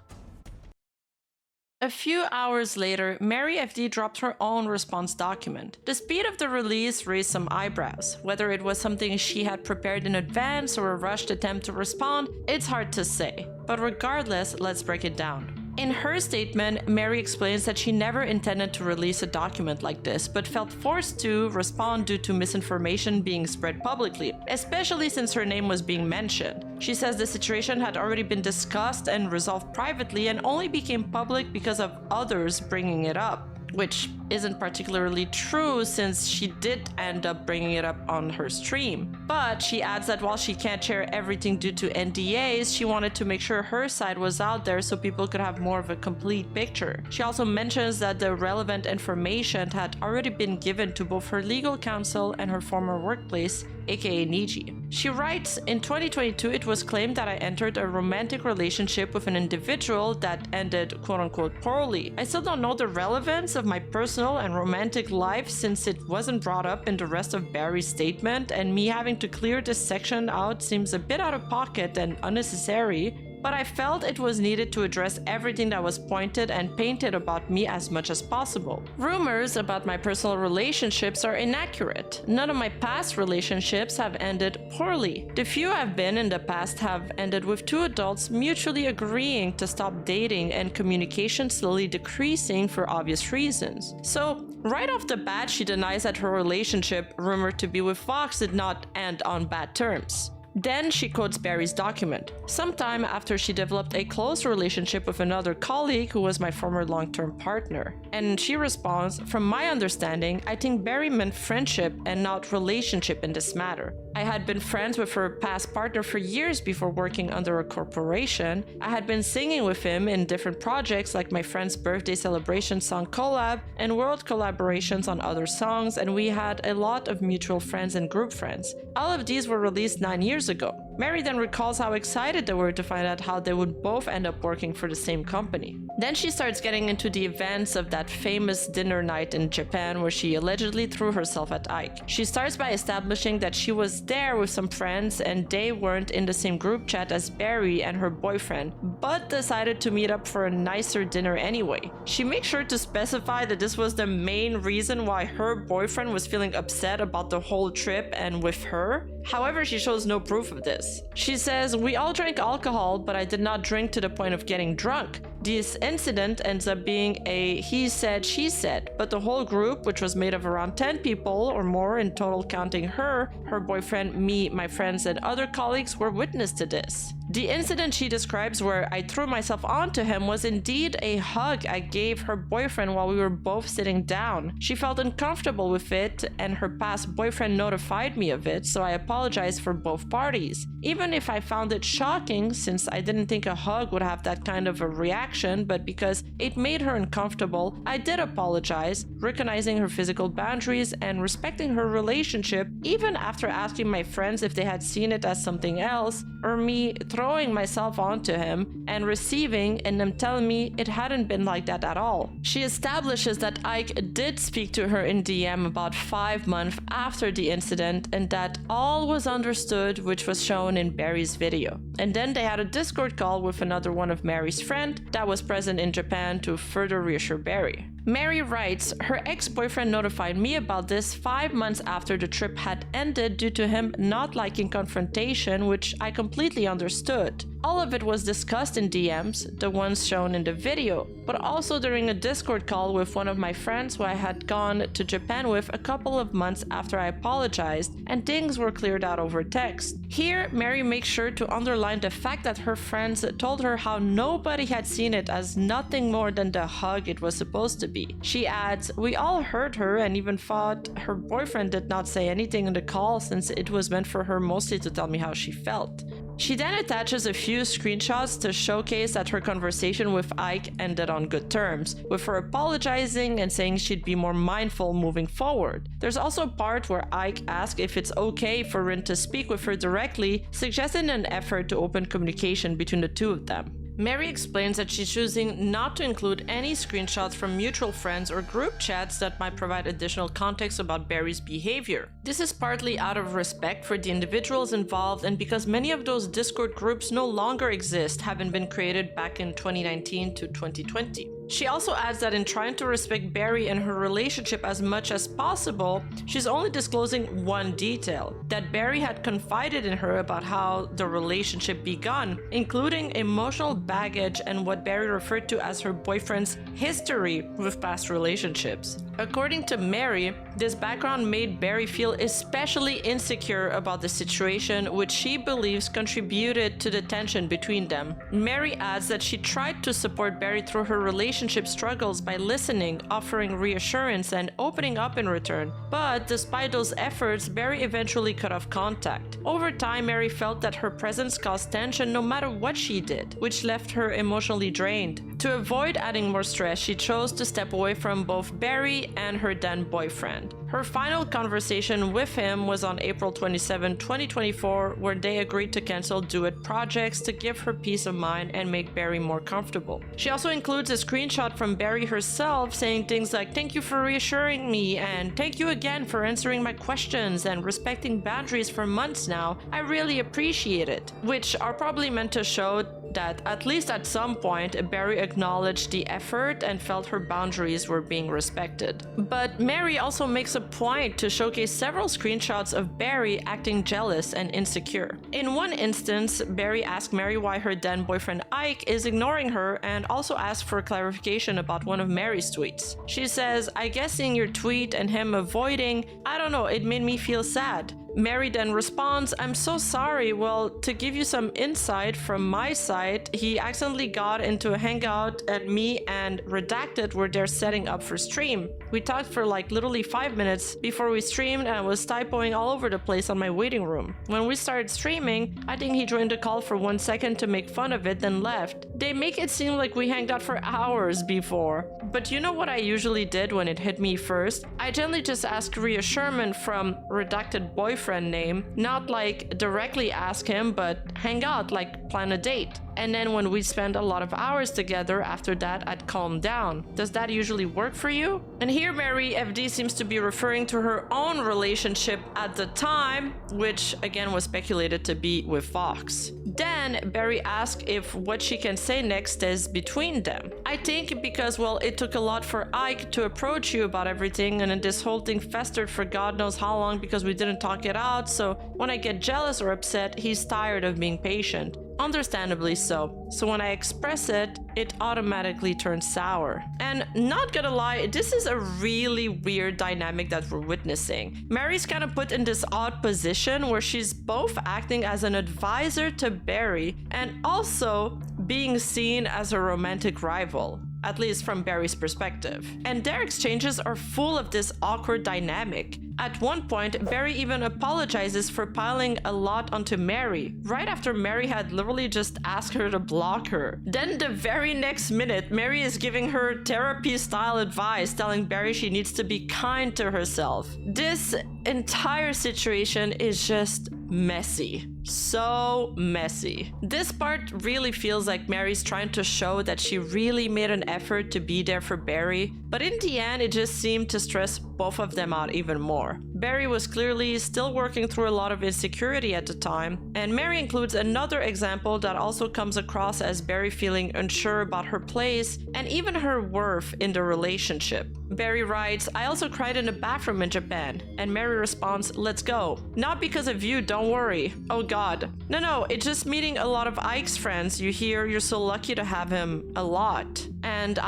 A few hours later, MarieFD dropped her own response document. The speed of the release raised some eyebrows. Whether it was something she had prepared in advance or a rushed attempt to respond, it's hard to say. But regardless, let's break it down. In her statement, Mary explains that she never intended to release a document like this, but felt forced to respond due to misinformation being spread publicly, especially since her name was being mentioned. She says the situation had already been discussed and resolved privately and only became public because of others bringing it up, which isn't particularly true since she did end up bringing it up on her stream. But she adds that while she can't share everything due to NDAs, she wanted to make sure her side was out there so people could have more of a complete picture. She also mentions that the relevant information had already been given to both her legal counsel and her former workplace aka Niji. She writes, in 2022 it was claimed that I entered a romantic relationship with an individual that ended quote-unquote poorly. I still don't know the relevance of my personal and romantic life since it wasn't brought up in the rest of Bari's statement, and me having to clear this section out seems a bit out of pocket and unnecessary. But I felt it was needed to address everything that was pointed and painted about me as much as possible. Rumors about my personal relationships are inaccurate. None of my past relationships have ended poorly. The few I've been in the past have ended with two adults mutually agreeing to stop dating and communication slowly decreasing for obvious reasons. So, right off the bat, she denies that her relationship, rumored to be with Vox, did not end on bad terms. Then she quotes Bari's document. Sometime after she developed a close relationship with another colleague who was my former long-term partner. And she responds, from my understanding, I think Bari meant friendship and not relationship in this matter. I had been friends with her past partner for years before working under a corporation. I had been singing with him in different projects like my friend's birthday celebration song collab and world collaborations on other songs, and we had a lot of mutual friends and group friends. All of these were released 9 years ago. Mary then recalls how excited they were to find out how they would both end up working for the same company. Then she starts getting into the events of that famous dinner night in Japan where she allegedly threw herself at Ike. She starts by establishing that she was there with some friends and they weren't in the same group chat as Bari and her boyfriend, but decided to meet up for a nicer dinner anyway. She makes sure to specify that this was the main reason why her boyfriend was feeling upset about the whole trip and with her. However, she shows no proof of this. She says, we all drank alcohol, but I did not drink to the point of getting drunk. This incident ends up being a he said, she said, but the whole group, which was made of around 10 people or more in total counting her boyfriend, me, my friends, and other colleagues, were witness to this. The incident she describes where I threw myself onto him was indeed a hug I gave her boyfriend while we were both sitting down. She felt uncomfortable with it and her past boyfriend notified me of it, so I apologized for both parties. Even if I found it shocking, since I didn't think a hug would have that kind of a reaction, but because it made her uncomfortable, I did apologize, recognizing her physical boundaries and respecting her relationship, even after asking my friends if they had seen it as something else, or me throwing myself onto him and receiving and them telling me it hadn't been like that at all. She establishes that Ike did speak to her in DM about 5 months after the incident and that all was understood, which was shown in Bari's video. And then they had a Discord call with another one of Mary's friend that was present in Japan to further reassure Bari. Mary writes, her ex-boyfriend notified me about this 5 months after the trip had ended due to him not liking confrontation, which I completely understood. All of it was discussed in DMs, the ones shown in the video, but also during a Discord call with one of my friends who I had gone to Japan with a couple of months after I apologized, and things were cleared out over text. Here, Mary makes sure to underline the fact that her friends told her how nobody had seen it as nothing more than the hug it was supposed to be. She adds, we all heard her and even thought her boyfriend did not say anything in the call since it was meant for her mostly to tell me how she felt. She then attaches a few screenshots to showcase that her conversation with Ike ended on good terms, with her apologizing and saying she'd be more mindful moving forward. There's also a part where Ike asks if it's okay for Rin to speak with her directly, suggesting an effort to open communication between the two of them. Mary explains that she's choosing not to include any screenshots from mutual friends or group chats that might provide additional context about Bari's behavior. This is partly out of respect for the individuals involved and because many of those Discord groups no longer exist, having been created back in 2019 to 2020. She also adds that in trying to respect Bari and her relationship as much as possible, she's only disclosing one detail, that Bari had confided in her about how the relationship begun, including emotional baggage and what Bari referred to as her boyfriend's history with past relationships. According to Mary, this background made Bari feel especially insecure about the situation, which she believes contributed to the tension between them. Mary adds that she tried to support Bari through her relationship struggles by listening, offering reassurance, and opening up in return. But despite those efforts, Bari eventually cut off contact. Over time, Mary felt that her presence caused tension no matter what she did, which left her emotionally drained. To avoid adding more stress, she chose to step away from both Bari and her then boyfriend. Her final conversation with him was on April 27, 2024, where they agreed to cancel duet projects to give her peace of mind and make Bari more comfortable. She also includes a screenshot from Bari herself saying things like, "Thank you for reassuring me," and "Thank you again for answering my questions and respecting boundaries for months now. I really appreciate it," which are probably meant to show that at least at some point, Bari acknowledged the effort and felt her boundaries were being respected. But Marie also makes a point to showcase several screenshots of Bari acting jealous and insecure. In one instance, Bari asked Marie why her then boyfriend Ike is ignoring her and also asked for clarification about one of Marie's tweets. She says, "I guess seeing your tweet and him avoiding, I don't know, it made me feel sad." Marie then responds, "I'm so sorry. Well, to give you some insight from my side, he accidentally got into a hangout and me and Redacted were there setting up for stream. We talked for like literally 5 minutes before we streamed and I was typoing all over the place on my waiting room. When we started streaming, I think he joined the call for 1 second to make fun of it, then left. They make it seem like we hanged out for hours before. But you know what I usually did when it hit me first? I generally just asked reassurance from Redacted boyfriend name, not like directly ask him, but hang out, like plan a date. And then when we spend a lot of hours together after that, I'd calm down. Does that usually work for you?" And here MarieFD seems to be referring to her own relationship at the time, which again was speculated to be with Vox. Then Bari asks if what she can say next is between them. I think because, well, it took a lot for Ike to approach you about everything, and then this whole thing festered for God knows how long because we didn't talk it out, so when I get jealous or upset, he's tired of being patient. Understandably so. So when I express it, it automatically turns sour. And not gonna lie, this is a really weird dynamic that we're witnessing. Marie's kind of put in this odd position where she's both acting as an advisor to Bari and also being seen as a romantic rival, at least from Bari's perspective. And their exchanges are full of this awkward dynamic. At one point, Bari even apologizes for piling a lot onto Marie, right after Marie had literally just asked her to block her. Then the very next minute, Marie is giving her therapy-style advice, telling Bari she needs to be kind to herself. This entire situation is just messy. So messy. This part really feels like Marie's trying to show that she really made an effort to be there for Bari, but in the end it just seemed to stress both of them out even more. Bari was clearly still working through a lot of insecurity at the time, and Marie includes another example that also comes across as Bari feeling unsure about her place and even her worth in the relationship. Bari writes, "I also cried in the bathroom in Japan," and Marie responds, "Let's go. Not because of you, don't worry. Oh god. No, it's just meeting a lot of Ike's friends. You hear you're so lucky to have him a lot. And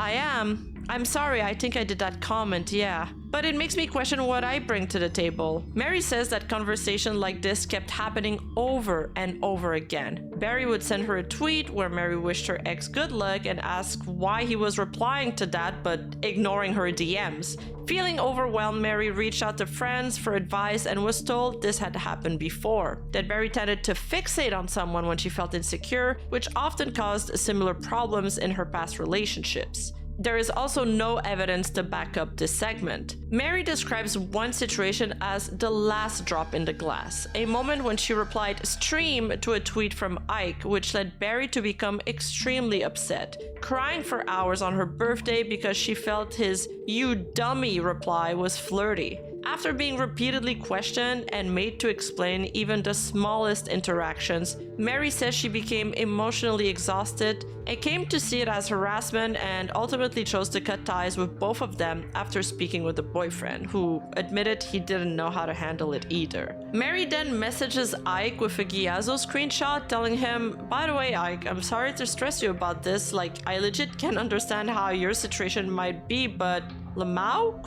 I'm sorry, I think I did that comment, yeah. But it makes me question what I bring to the table." Marie says that conversation like this kept happening over and over again. Bari would send her a tweet where Marie wished her ex good luck and asked why he was replying to that but ignoring her DMs. Feeling overwhelmed, Marie reached out to friends for advice and was told this had happened before, that Bari tended to fixate on someone when she felt insecure, which often caused similar problems in her past relationships. There is also no evidence to back up this segment. Marie describes one situation as the last drop in the glass, a moment when she replied "stream" to a tweet from Ike, which led Bari to become extremely upset, crying for hours on her birthday because she felt his "you dummy" reply was flirty. After being repeatedly questioned and made to explain even the smallest interactions, Marie says she became emotionally exhausted and came to see it as harassment and ultimately chose to cut ties with both of them after speaking with the boyfriend, who admitted he didn't know how to handle it either. Marie then messages Ike with a Gyazo screenshot telling him, "By the way, Ike, I'm sorry to stress you about this, like I legit can understand how your situation might be, but Lamau? ?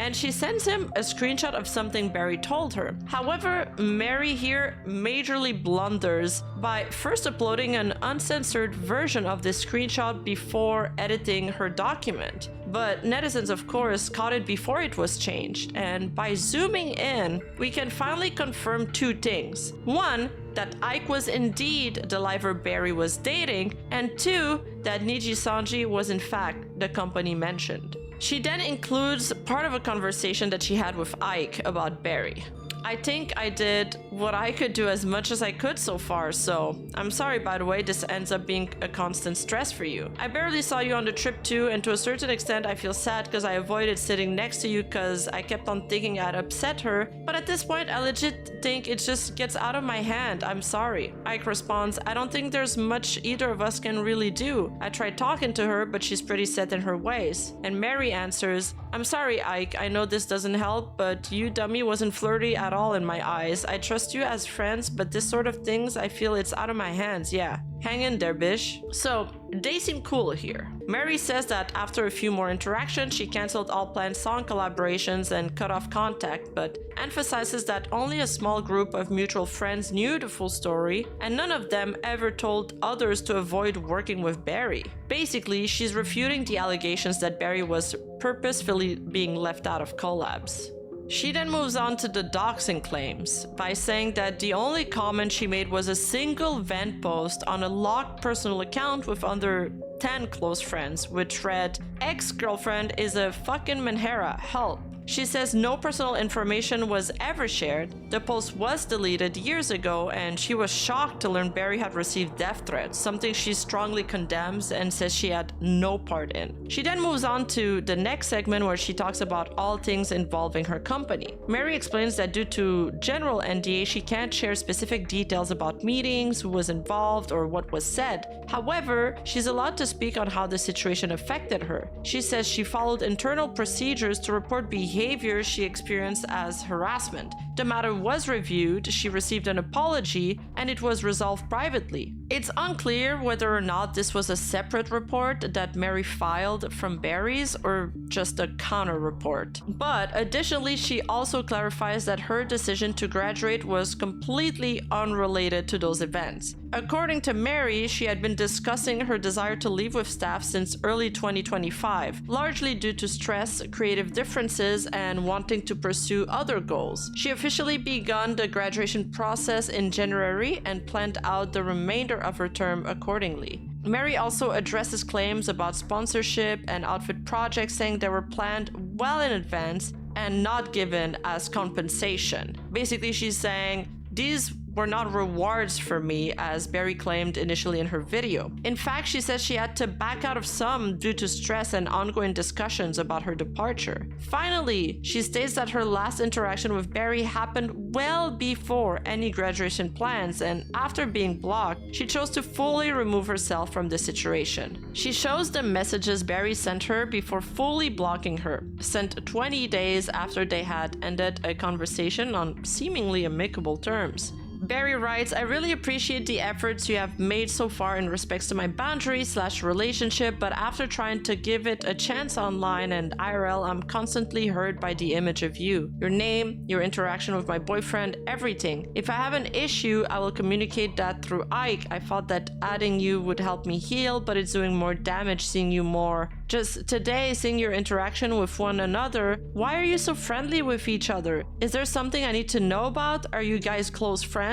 And she sends him a screenshot of something Bari told her. However, Marie here majorly blunders by first uploading an uncensored version of this screenshot before editing her document. But netizens, of course, caught it before it was changed, and by zooming in, we can finally confirm two things. One, that Ike was indeed the lifer Bari was dating, and two, that Nijisanji was in fact the company mentioned. She then includes part of a conversation that she had with Ike about Bari. I think I did what I could do as much as I could so far, so I'm sorry, by the way, this ends up being a constant stress for you. I barely saw you on the trip too, and to a certain extent I feel sad because I avoided sitting next to you because I kept on thinking I'd upset her, but at this point I legit think it just gets out of my hand. I'm sorry. Ike responds, I don't think there's much either of us can really do. I tried talking to her, but she's pretty set in her ways. And Mary answers, I'm sorry, Ike, I know this doesn't help, but you dummy wasn't flirty at all in my eyes. I trust you as friends, but this sort of things, I feel it's out of my hands, yeah. Hang in there, bish. So, they seem cool here. Mary says that after a few more interactions, she cancelled all planned song collaborations and cut off contact, but emphasizes that only a small group of mutual friends knew the full story, and none of them ever told others to avoid working with Bari. Basically, she's refuting the allegations that Bari was purposefully being left out of collabs. She then moves on to the doxing claims by saying that the only comment she made was a single vent post on a locked personal account with under 10 close friends, which read, ex-girlfriend is a fucking menhera, help. She says no personal information was ever shared. The post was deleted years ago, and she was shocked to learn Bari had received death threats, something she strongly condemns and says she had no part in. She then moves on to the next segment where she talks about all things involving her company. Mary explains that due to general NDA, she can't share specific details about meetings, who was involved, or what was said. However, she's allowed to speak on how the situation affected her. She says she followed internal procedures to report behavior she experienced as harassment. The matter was reviewed, she received an apology, and it was resolved privately. It's unclear whether or not this was a separate report that Mary filed from Bari's or just a counter report. But additionally, she also clarifies that her decision to graduate was completely unrelated to those events. According to Mary, she had been discussing her desire to leave with staff since early 2025, largely due to stress, creative differences, and wanting to pursue other goals. She officially begun the graduation process in January and planned out the remainder of her term accordingly. Mary also addresses claims about sponsorship and outfit projects, saying they were planned well in advance and not given as compensation. Basically, she's saying, these were not rewards for me, as Bari claimed initially in her video. In fact, she says she had to back out of some due to stress and ongoing discussions about her departure. Finally, she states that her last interaction with Bari happened well before any graduation plans, and after being blocked, she chose to fully remove herself from the situation. She shows the messages Bari sent her before fully blocking her, sent 20 days after they had ended a conversation on seemingly amicable terms. Bari writes, I really appreciate the efforts you have made so far in respects to my boundary/relationship, but after trying to give it a chance online and IRL, I'm constantly hurt by the image of you. Your name, your interaction with my boyfriend, everything. If I have an issue, I will communicate that through Ike. I thought that adding you would help me heal, but it's doing more damage seeing you more. Just today, seeing your interaction with one another, why are you so friendly with each other? Is there something I need to know about? Are you guys close friends?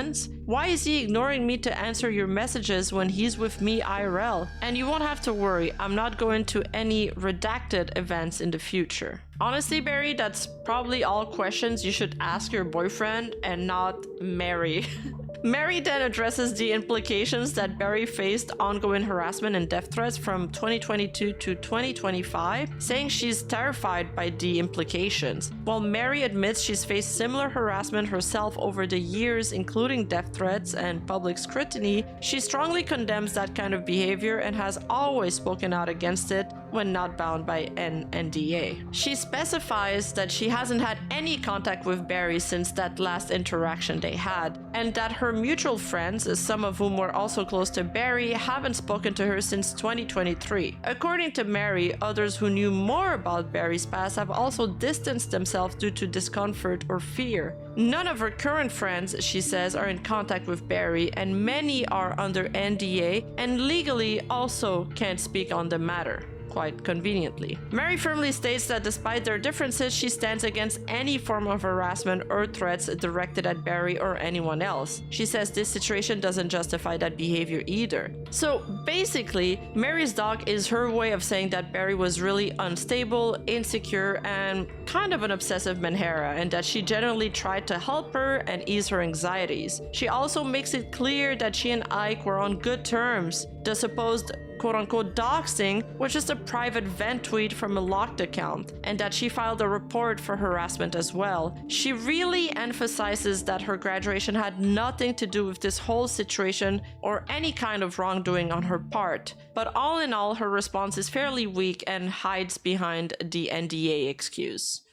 Why is he ignoring me to answer your messages when he's with me IRL? And you won't have to worry, I'm not going to any redacted events in the future. Honestly, Bari, that's probably all questions you should ask your boyfriend and not Mary. Mary then addresses the implications that Bari faced ongoing harassment and death threats from 2022 to 2025, saying she's terrified by the implications. While Mary admits she's faced similar harassment herself over the years, including death threats and public scrutiny, she strongly condemns that kind of behavior and has always spoken out against it when not bound by an NDA. She specifies that she hasn't had any contact with Bari since that last interaction they had, and that her mutual friends, some of whom were also close to Bari, haven't spoken to her since 2023. According to Mary, others who knew more about Bari's past have also distanced themselves due to discomfort or fear. None of her current friends, she says, are in contact with Bari, and many are under NDA and legally also can't speak on the matter. quite conveniently. Mari firmly states that despite their differences, she stands against any form of harassment or threats directed at Bari or anyone else. She says this situation doesn't justify that behavior either. So basically, Mari's doc is her way of saying that Bari was really unstable, insecure, and kind of an obsessive menhera, and that she generally tried to help her and ease her anxieties. She also makes it clear that she and Ike were on good terms. The supposed quote-unquote doxing was just a private vent tweet from a locked account, and that she filed a report for harassment as well. She really emphasizes that her graduation had nothing to do with this whole situation or any kind of wrongdoing on her part. But all in all, her response is fairly weak and hides behind the NDA excuse.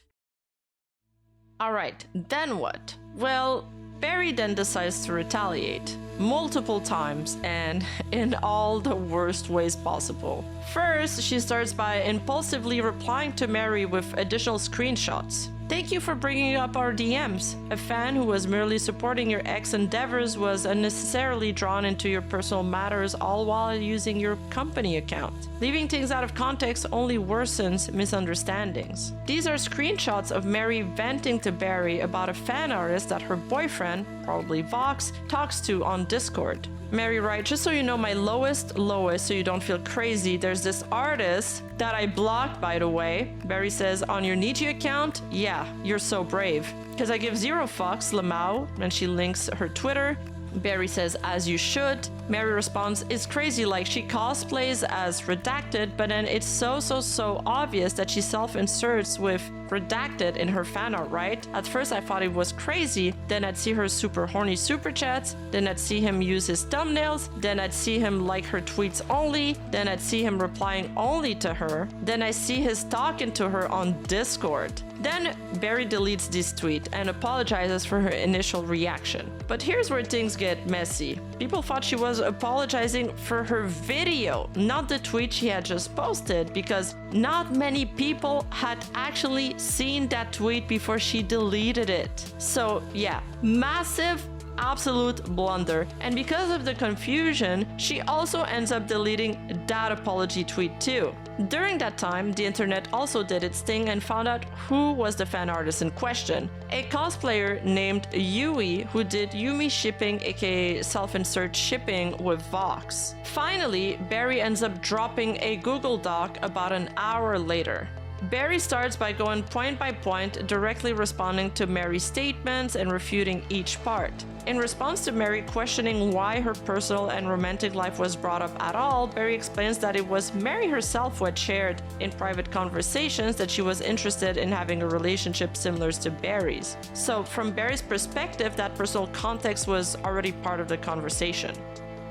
Alright, then what? Well, Bari then decides to retaliate. Multiple times and in all the worst ways possible. First, she starts by impulsively replying to Mari with additional screenshots. Thank you for bringing up our DMs. A fan who was merely supporting your ex endeavors was unnecessarily drawn into your personal matters, all while using your company account. Leaving things out of context only worsens misunderstandings. These are screenshots of Mari venting to Bari about a fan artist that her boyfriend, probably Vox, talks to on Discord. Mari writes, just so you know my lowest so you don't feel crazy, there's this artist that I blocked, by the way. Bari says, on your Niji account? Yeah, you're so brave. Because I give zero fucks, Lamau, and she links her Twitter. Bari says, as you should. Mari responds, it's crazy, like she cosplays as redacted, but then it's so obvious that she self-inserts with redacted in her fan art, right? At first I thought it was crazy, then I'd see her super horny super chats, then I'd see him use his thumbnails, then I'd see him like her tweets only, then I'd see him replying only to her, then I see his talking to her on Discord. Then Bari deletes this tweet and apologizes for her initial reaction. But here's where things get messy. People thought she was apologizing for her video, not the tweet she had just posted, because not many people had actually seen that tweet before she deleted it. So yeah, massive absolute blunder, and because of the confusion, she also ends up deleting that apology tweet too. During that time, the internet also did its thing and found out who was the fan artist in question. A cosplayer named Yui, who did Yumi shipping, aka self-insert shipping, with Vox. Finally, Bari ends up dropping a Google Doc about an hour later. Bari starts by going point by point, directly responding to Mari's statements and refuting each part. In response to Mari questioning why her personal and romantic life was brought up at all, Bari explains that it was Mari herself who had shared in private conversations that she was interested in having a relationship similar to Bari's. So from Bari's perspective, that personal context was already part of the conversation,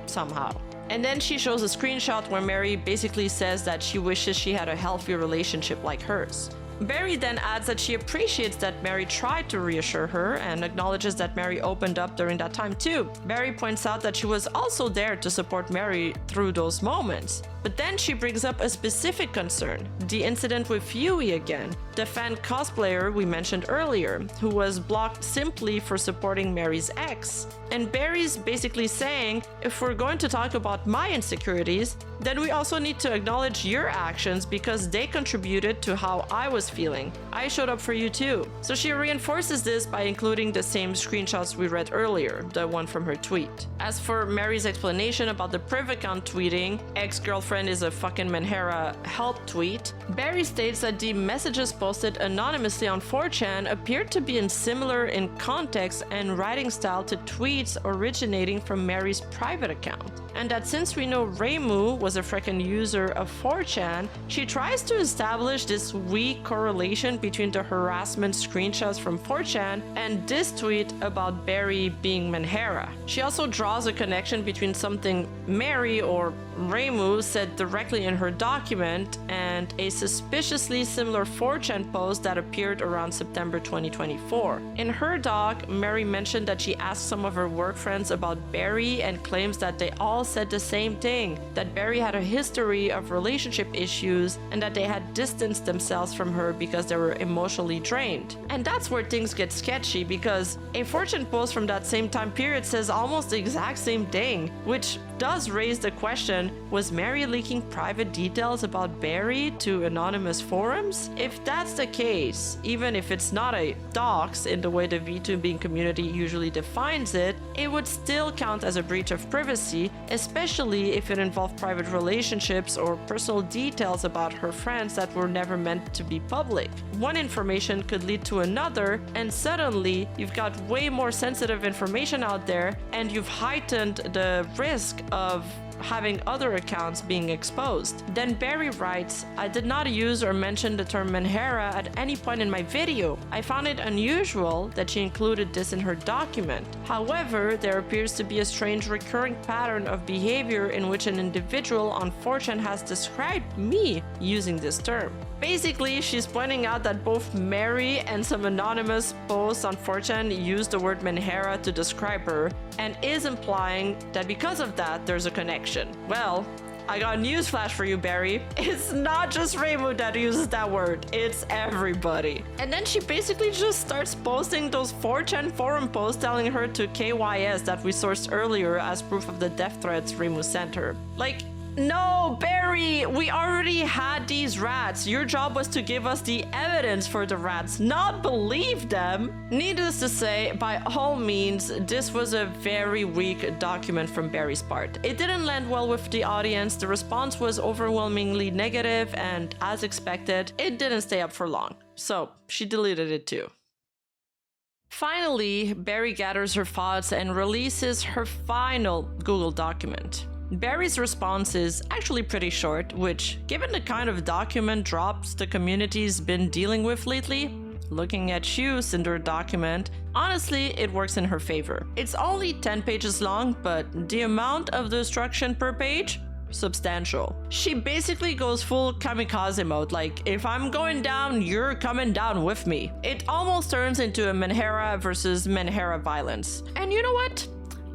somehow. And then she shows a screenshot where Mari basically says that she wishes she had a healthy relationship like hers. Bari then adds that she appreciates that Mari tried to reassure her and acknowledges that Mari opened up during that time too. Bari points out that she was also there to support Mari through those moments. But then she brings up a specific concern, the incident with Yui again, the fan cosplayer we mentioned earlier, who was blocked simply for supporting Mari's ex. And Bari's basically saying, if we're going to talk about my insecurities, then we also need to acknowledge your actions because they contributed to how I was feeling. I showed up for you too. So she reinforces this by including the same screenshots we read earlier, the one from her tweet. As for Mari's explanation about the priv account tweeting, ex-girlfriend is a fucking menhera help tweet, Bari states that the messages posted anonymously on 4chan appeared to be similar in context and writing style to tweets originating from Mari's private account. And that since we know Reimu was a freaking user of 4chan, she tries to establish this weak correlation between the harassment screenshots from 4chan and this tweet about Bari being menhera. She also draws a connection between something Mari or Reimu said directly in her document and a suspiciously similar 4chan post that appeared around September 2024. In her doc, Mari mentioned that she asked some of her work friends about Bari and claims that they all said the same thing, that Bari had a history of relationship issues and that they had distanced themselves from her because they were emotionally drained. And that's where things get sketchy because a 4chan post from that same time period says almost the exact same thing, which does raise the question, was Mary leaking private details about Bari to anonymous forums? If that's the case, even if it's not a dox in the way the VTubing community usually defines it, it would still count as a breach of privacy, especially if it involved private relationships or personal details about her friends that were never meant to be public. One information could lead to another, and suddenly you've got way more sensitive information out there, and you've heightened the risk of having other accounts being exposed. Then Bari writes, I did not use or mention the term menhera at any point in my video. I found it unusual that she included this in her document. However, there appears to be a strange recurring pattern of behavior in which an individual on 4chan has described me using this term. Basically, she's pointing out that both Mary and some anonymous posts on 4chan use the word menhera to describe her, and is implying that because of that, there's a connection. Well, I got a newsflash for you, Bari. It's not just Reimu that uses that word, it's everybody. And then she basically just starts posting those 4chan forum posts telling her to KYS that we sourced earlier as proof of the death threats Reimu sent her. Like, no, Bari, we already had these rats. Your job was to give us the evidence for the rats, not believe them. Needless to say, by all means, this was a very weak document from Bari's part. It didn't land well with the audience, the response was overwhelmingly negative, and as expected, it didn't stay up for long. So she deleted it too. Finally, Bari gathers her thoughts and releases her final Google document. Bari's response is actually pretty short, which, given the kind of document drops the community's been dealing with lately, looking at you, Cinder document, honestly, it works in her favor. It's only 10 pages long, but the amount of destruction per page? Substantial. She basically goes full kamikaze mode, like, if I'm going down, you're coming down with me. It almost turns into a menhera versus menhera violence. And you know what?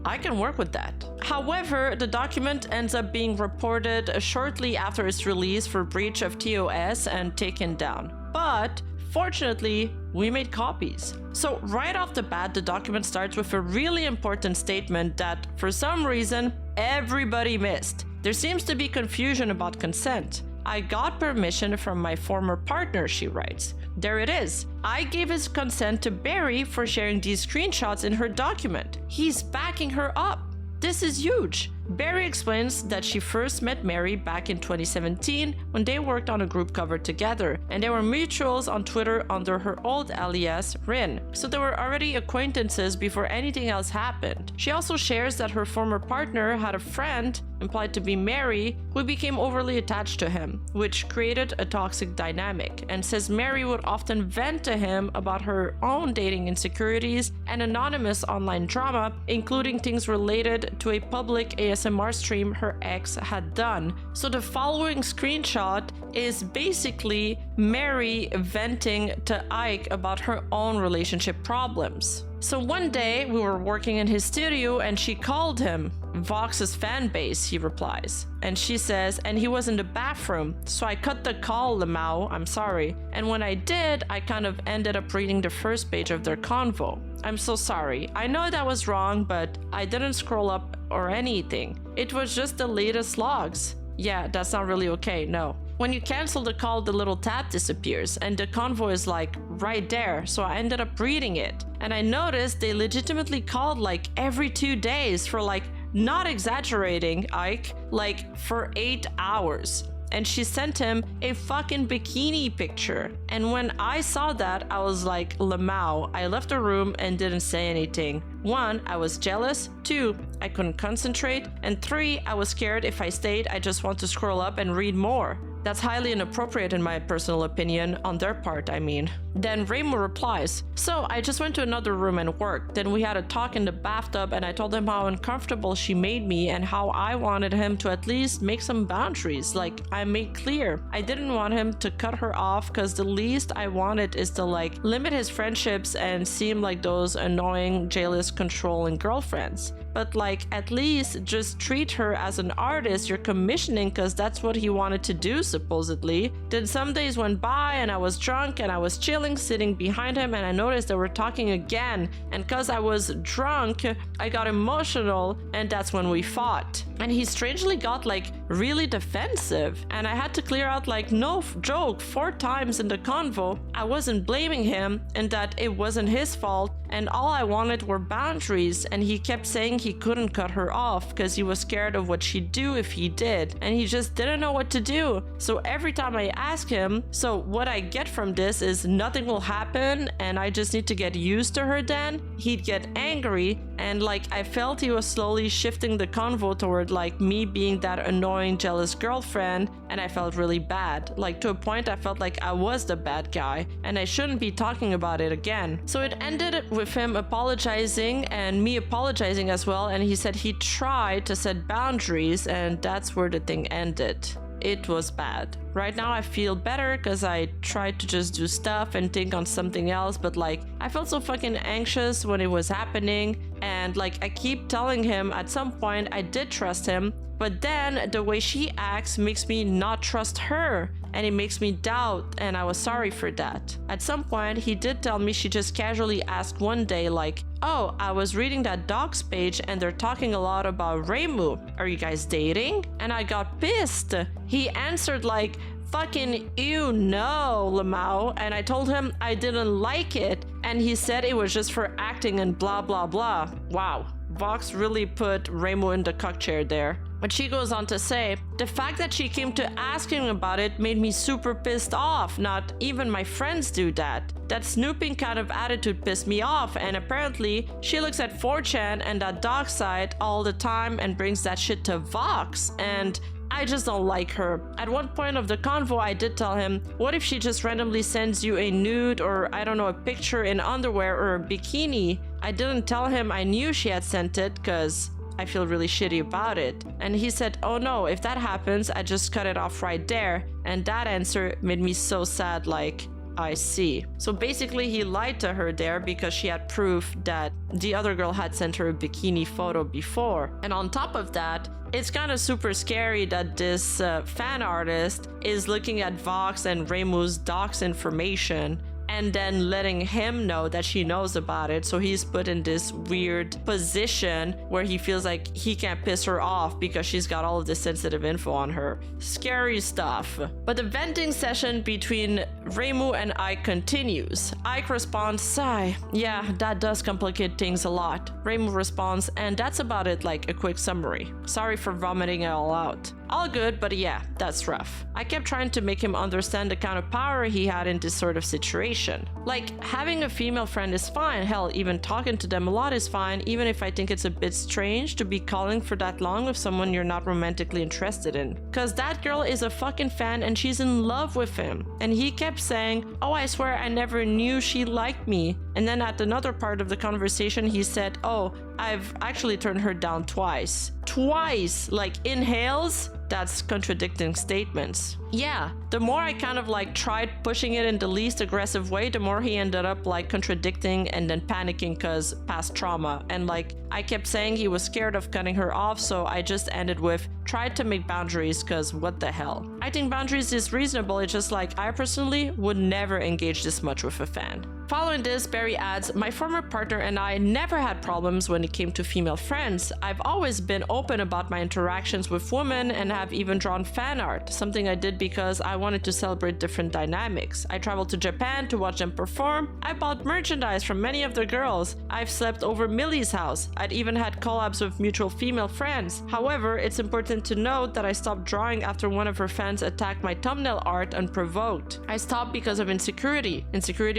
I can work with that. However, the document ends up being reported shortly after its release for breach of TOS and taken down. But fortunately, we made copies. So right off the bat, the document starts with a really important statement that, for some reason, everybody missed. There seems to be confusion about consent. I got permission from my former partner, she writes. There it is. I gave his consent to Bari for sharing these screenshots in her document. He's backing her up. This is huge. Bari explains that she first met Mary back in 2017 when they worked on a group cover together, and they were mutuals on Twitter under her old alias, Rin, so they were already acquaintances before anything else happened. She also shares that her former partner had a friend, implied to be Mary, who became overly attached to him, which created a toxic dynamic, and says Mary would often vent to him about her own dating insecurities and anonymous online drama, including things related to a public ASMR stream her ex had done. So the following screenshot is basically Mary venting to Ike about her own relationship problems. So one day we were working in his studio and she called him. Vox's fan base, he replies. And she says, and he was in the bathroom, so I cut the call, Lamau, I'm sorry. And when I did, I kind of ended up reading the first page of their convo. I'm so sorry. I know that was wrong, but I didn't scroll up or anything. It was just the latest logs. Yeah, that's not really okay, no. When you cancel the call, the little tab disappears, and the convo is like right there, so I ended up reading it. And I noticed they legitimately called like every 2 days for like, not exaggerating, Ike, like for 8 hours. And she sent him a fucking bikini picture. And when I saw that, I was like, Lamau. I left the room and didn't say anything. 1, I was jealous. 2, I couldn't concentrate. And 3, I was scared if I stayed, I just want to scroll up and read more. That's highly inappropriate in my personal opinion, on their part, I mean. Then Reimu replies, so I just went to another room and worked. Then we had a talk in the bathtub and I told him how uncomfortable she made me and how I wanted him to at least make some boundaries, like I made clear. I didn't want him to cut her off because the least I wanted is to like limit his friendships and seem like those annoying, jealous, controlling girlfriends. but like at least just treat her as an artist you're commissioning, because that's what he wanted to do supposedly. Then some days went by and I was drunk and I was chilling sitting behind him, and I noticed they were talking again, and because I was drunk I got emotional, and that's when we fought. And he strangely got like really defensive, and I had to clear out like no joke 4 times in the convo I wasn't blaming him and that it wasn't his fault, and all I wanted were boundaries. And he kept saying he couldn't cut her off because he was scared of what she'd do if he did, and he just didn't know what to do. So every time I ask him, so what I get from this is nothing will happen and I just need to get used to her, then he'd get angry, and like I felt he was slowly shifting the convo toward like me being that annoying jealous girlfriend, and I felt really bad. Like to a point I felt like I was the bad guy and I shouldn't be talking about it again. So it ended with him apologizing and me apologizing as well, and he said he tried to set boundaries, and that's where the thing ended. It was bad. Right now I feel better because I tried to just do stuff and think on something else, but like I felt so fucking anxious when it was happening, and like I keep telling him at some point I did trust him, but then the way she acts makes me not trust her, and it makes me doubt, and I was sorry for that. At some point he did tell me she just casually asked one day like, oh, I was reading that docs page and they're talking a lot about Reimu. Are you guys dating? And I got pissed. He answered like, fucking ew, no, Lamau. And I told him I didn't like it, and he said it was just for acting and blah blah blah. Wow, Vox really put Reimu in the cuck chair there. But she goes on to say, the fact that she came to ask him about it made me super pissed off. Not even my friends do that. That snooping kind of attitude pissed me off, and apparently she looks at 4chan and that dog site all the time and brings that shit to Vox, and I just don't like her. At one point of the convo I did tell him, what if she just randomly sends you a nude or I don't know, a picture in underwear or a bikini? I didn't tell him I knew she had sent it because I feel really shitty about it. And he said, oh no, if that happens, I just cut it off right there. And that answer made me so sad, like, I see. So basically he lied to her there because she had proof that the other girl had sent her a bikini photo before. And on top of that, it's kind of super scary that this fan artist is looking at Vox and Reimu's docs information and then letting him know that she knows about it. So he's put in this weird position where he feels like he can't piss her off because she's got all of this sensitive info on her. Scary stuff. But the venting session between Reimu and Ike continues. Ike responds, sigh, yeah, that does complicate things a lot. Reimu responds, and that's about it, like a quick summary. Sorry for vomiting it all out. All good, but yeah, that's rough. I kept trying to make him understand the kind of power he had in this sort of situation. Like, having a female friend is fine, hell, even talking to them a lot is fine, even if I think it's a bit strange to be calling for that long with someone you're not romantically interested in. Cause that girl is a fucking fan and she's in love with him. And he kept saying, oh, I swear I never knew she liked me. And then at another part of the conversation he said, oh, I've actually turned her down twice. Twice! Like inhales? That's contradicting statements. Yeah, the more I kind of like tried pushing it in the least aggressive way, the more he ended up like contradicting and then panicking cause past trauma. And like I kept saying he was scared of cutting her off, so I just ended with tried to make boundaries cause what the hell. I think boundaries is reasonable, it's just like I personally would never engage this much with a fan. Following this, Bari adds, my former partner and I never had problems when it came to female friends. I've always been open about my interactions with women and have even drawn fan art, something I did because I wanted to celebrate different dynamics. I traveled to Japan to watch them perform. I bought merchandise from many of the girls. I've slept over Millie's house. I'd even had collabs with mutual female friends. However, it's important to note that I stopped drawing after one of her fans attacked my thumbnail art unprovoked. I stopped because of insecurity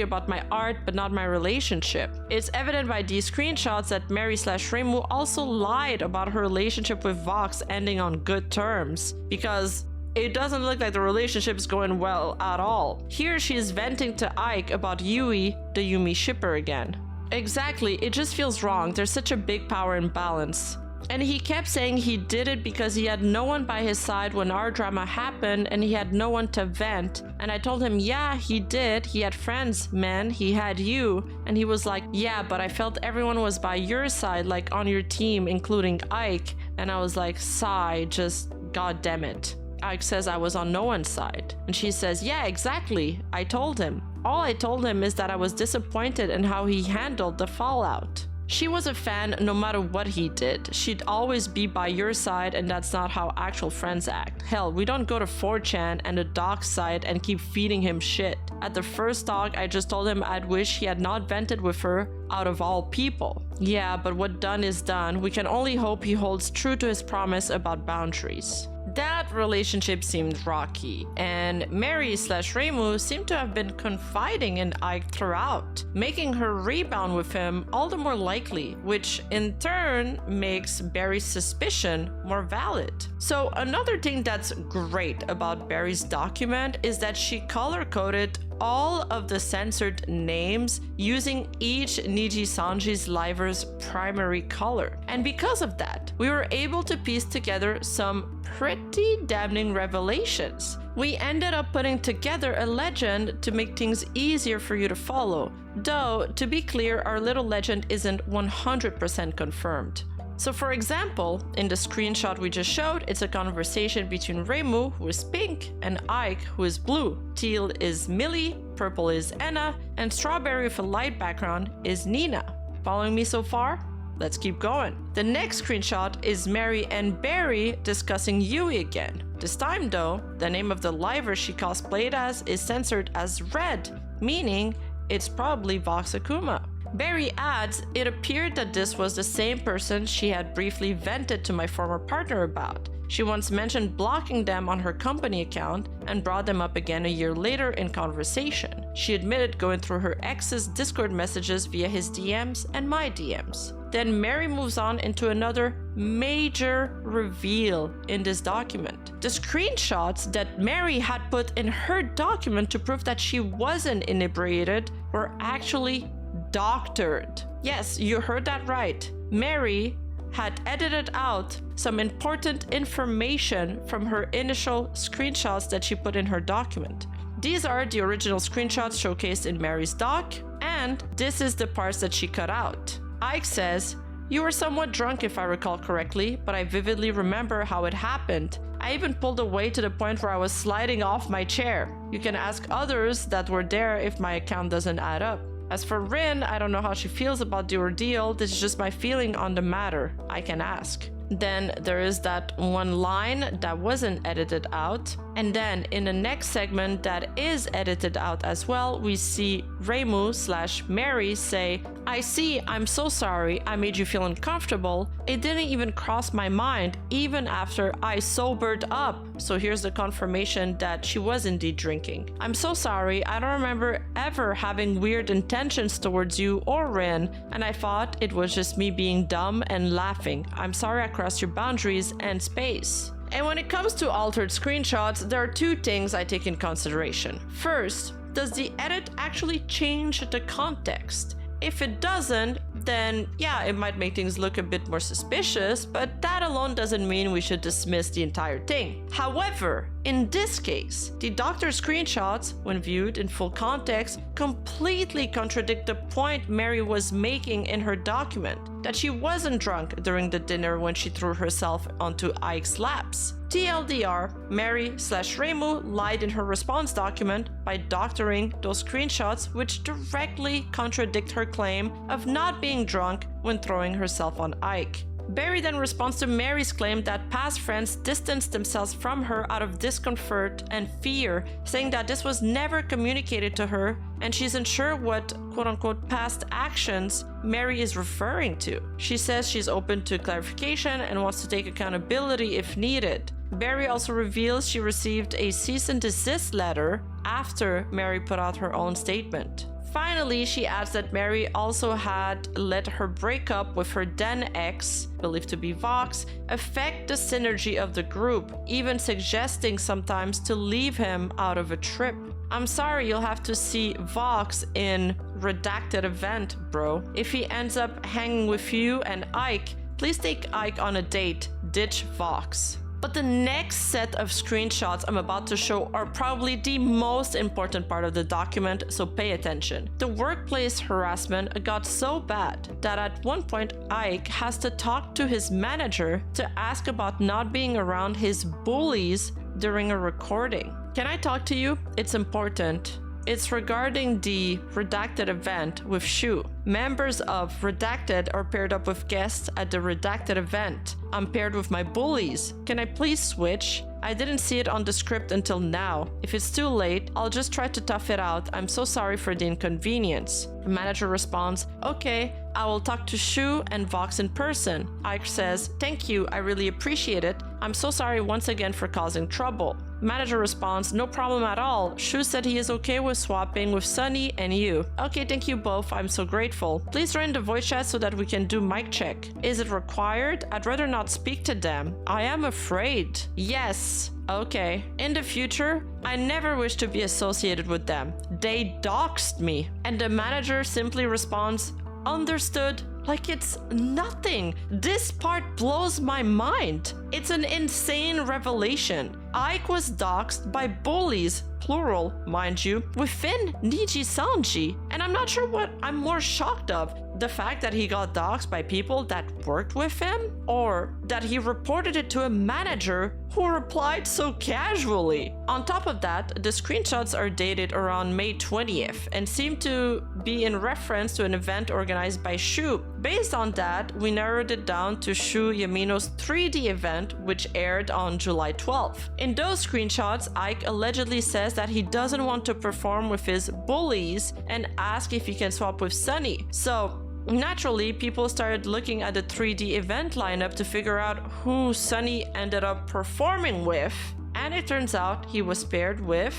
about my art but not my relationship. It's evident by these screenshots that Mary/Reimu also lied about her relationship with Vox ending on good terms, because it doesn't look like the relationship is going well at all. Here she is venting to Ike about Yui, the Yumi shipper again. Exactly, it just feels wrong. There's such a big power imbalance. And he kept saying he did it because he had no one by his side when our drama happened and he had no one to vent. And I told him, yeah, he did. He had friends, man. He had you. And he was like, yeah, but I felt everyone was by your side, like on your team, including Ike. And I was like, sigh, just god damn it. Ike says I was on no one's side. And she says, yeah, exactly. I told him. All I told him is that I was disappointed in how he handled the fallout. She was a fan no matter what he did. She'd always be by your side, and that's not how actual friends act. Hell, we don't go to 4chan and the Dox site and keep feeding him shit. At the first talk, I just told him I'd wish he had not vented with her out of all people. Yeah, but what done is done. We can only hope he holds true to his promise about boundaries. That relationship seemed rocky, and Marie/Reimu seemed to have been confiding in Ike throughout, making her rebound with him all the more likely, which in turn makes Bari's suspicion more valid. So another thing that's great about Bari's document is that she color-coded all of the censored names using each Nijisanji's liver's primary color. And because of that, we were able to piece together some pretty damning revelations. We ended up putting together a legend to make things easier for you to follow. Though, to be clear, our little legend isn't 100% confirmed. So for example, in the screenshot we just showed, it's a conversation between Reimu, who is pink, and Ike, who is blue. Teal is Millie, purple is Anna, and strawberry with a light background is Nina. Following me so far? Let's keep going. The next screenshot is Marie and Bari discussing Yui again. This time though, the name of the liver she cosplayed as is censored as red, meaning it's probably Vox Akuma. Bari adds, it appeared that this was the same person she had briefly vented to my former partner about. She once mentioned blocking them on her company account and brought them up again a year later in conversation. She admitted going through her ex's Discord messages via his DMs and my DMs. Then Mary moves on into another major reveal in this document. The screenshots that Mary had put in her document to prove that she wasn't inebriated were actually doctored. Yes, you heard that right. Mary had edited out some important information from her initial screenshots that she put in her document. These are the original screenshots showcased in Mary's doc, and this is the parts that she cut out. Ike says, "You were somewhat drunk if I recall correctly, but I vividly remember how it happened. I even pulled away to the point where I was sliding off my chair. You can ask others that were there if my account doesn't add up. As for Rin, I don't know how she feels about the ordeal. This is just my feeling on the matter. I can ask." Then there is that one line that wasn't edited out. And then in the next segment that is edited out as well, we see Reimu/Mary say, "I see, I'm so sorry I made you feel uncomfortable. It didn't even cross my mind, even after I sobered up." So here's the confirmation that she was indeed drinking. "I'm so sorry, I don't remember ever having weird intentions towards you or Rin, and I thought it was just me being dumb and laughing. I'm sorry I crossed your boundaries and space." And when it comes to altered screenshots, there are two things I take in consideration. First, does the edit actually change the context? If it doesn't, then yeah, it might make things look a bit more suspicious, but that alone doesn't mean we should dismiss the entire thing. However, in this case, the doctor's screenshots, when viewed in full context, completely contradict the point Mary was making in her document, that she wasn't drunk during the dinner when she threw herself onto Ike's laps. TLDR, Mary/Reimu lied in her response document by doctoring those screenshots, which directly contradict her claim of not being drunk when throwing herself on Ike. Bari then responds to Mary's claim that past friends distanced themselves from her out of discomfort and fear, saying that this was never communicated to her and she's unsure what quote-unquote past actions Mary is referring to. She says she's open to clarification and wants to take accountability if needed. Bari also reveals she received a cease and desist letter after Mary put out her own statement. Finally, she adds that Mary also had let her breakup with her then ex, believed to be Vox, affect the synergy of the group, even suggesting sometimes to leave him out of a trip. "I'm sorry, you'll have to see Vox in redacted event, bro. If he ends up hanging with you and Ike, Please take Ike on a date. Ditch Vox. But the next set of screenshots I'm about to show are probably the most important part of the document, so pay attention. The workplace harassment got so bad that at one point Ike has to talk to his manager to ask about not being around his bullies during a recording. Can I talk to you? It's important. It's regarding the Redacted event with Shu. Members of Redacted are paired up with guests at the Redacted event. I'm paired with my bullies. Can I please switch? I didn't see it on the script until now. If it's too late, I'll just try to tough it out. I'm so sorry for the inconvenience. The manager responds, okay, I will talk to Shu and Vox in person. Ike says, thank you, I really appreciate it. I'm so sorry once again for causing trouble. Manager responds, no problem at all. Shu said he is okay with swapping with Sunny and you. Okay, thank you both, I'm so grateful. Please join the voice chat so that we can do mic check. Is it required? I'd rather not speak to them. I am afraid. Yes. Okay. In the future, I never wish to be associated with them. They doxed me. And the manager simply responds, understood, like it's nothing. This part blows my mind. It's an insane revelation. Ike was doxed by bullies, plural, mind you, within Nijisanji. And I'm not sure what I'm more shocked of. The fact that he got doxed by people that worked with him? Or that he reported it to a manager who replied so casually? On top of that, the screenshots are dated around May 20th and seem to be in reference to an event organized by Shu. Based on that, we narrowed it down to Shu Yamino's 3D event, which aired on July 12th. In those screenshots, Ike allegedly says that he doesn't want to perform with his bullies and asks if he can swap with Sunny. So, naturally, people started looking at the 3D event lineup to figure out who Sunny ended up performing with, and it turns out he was paired with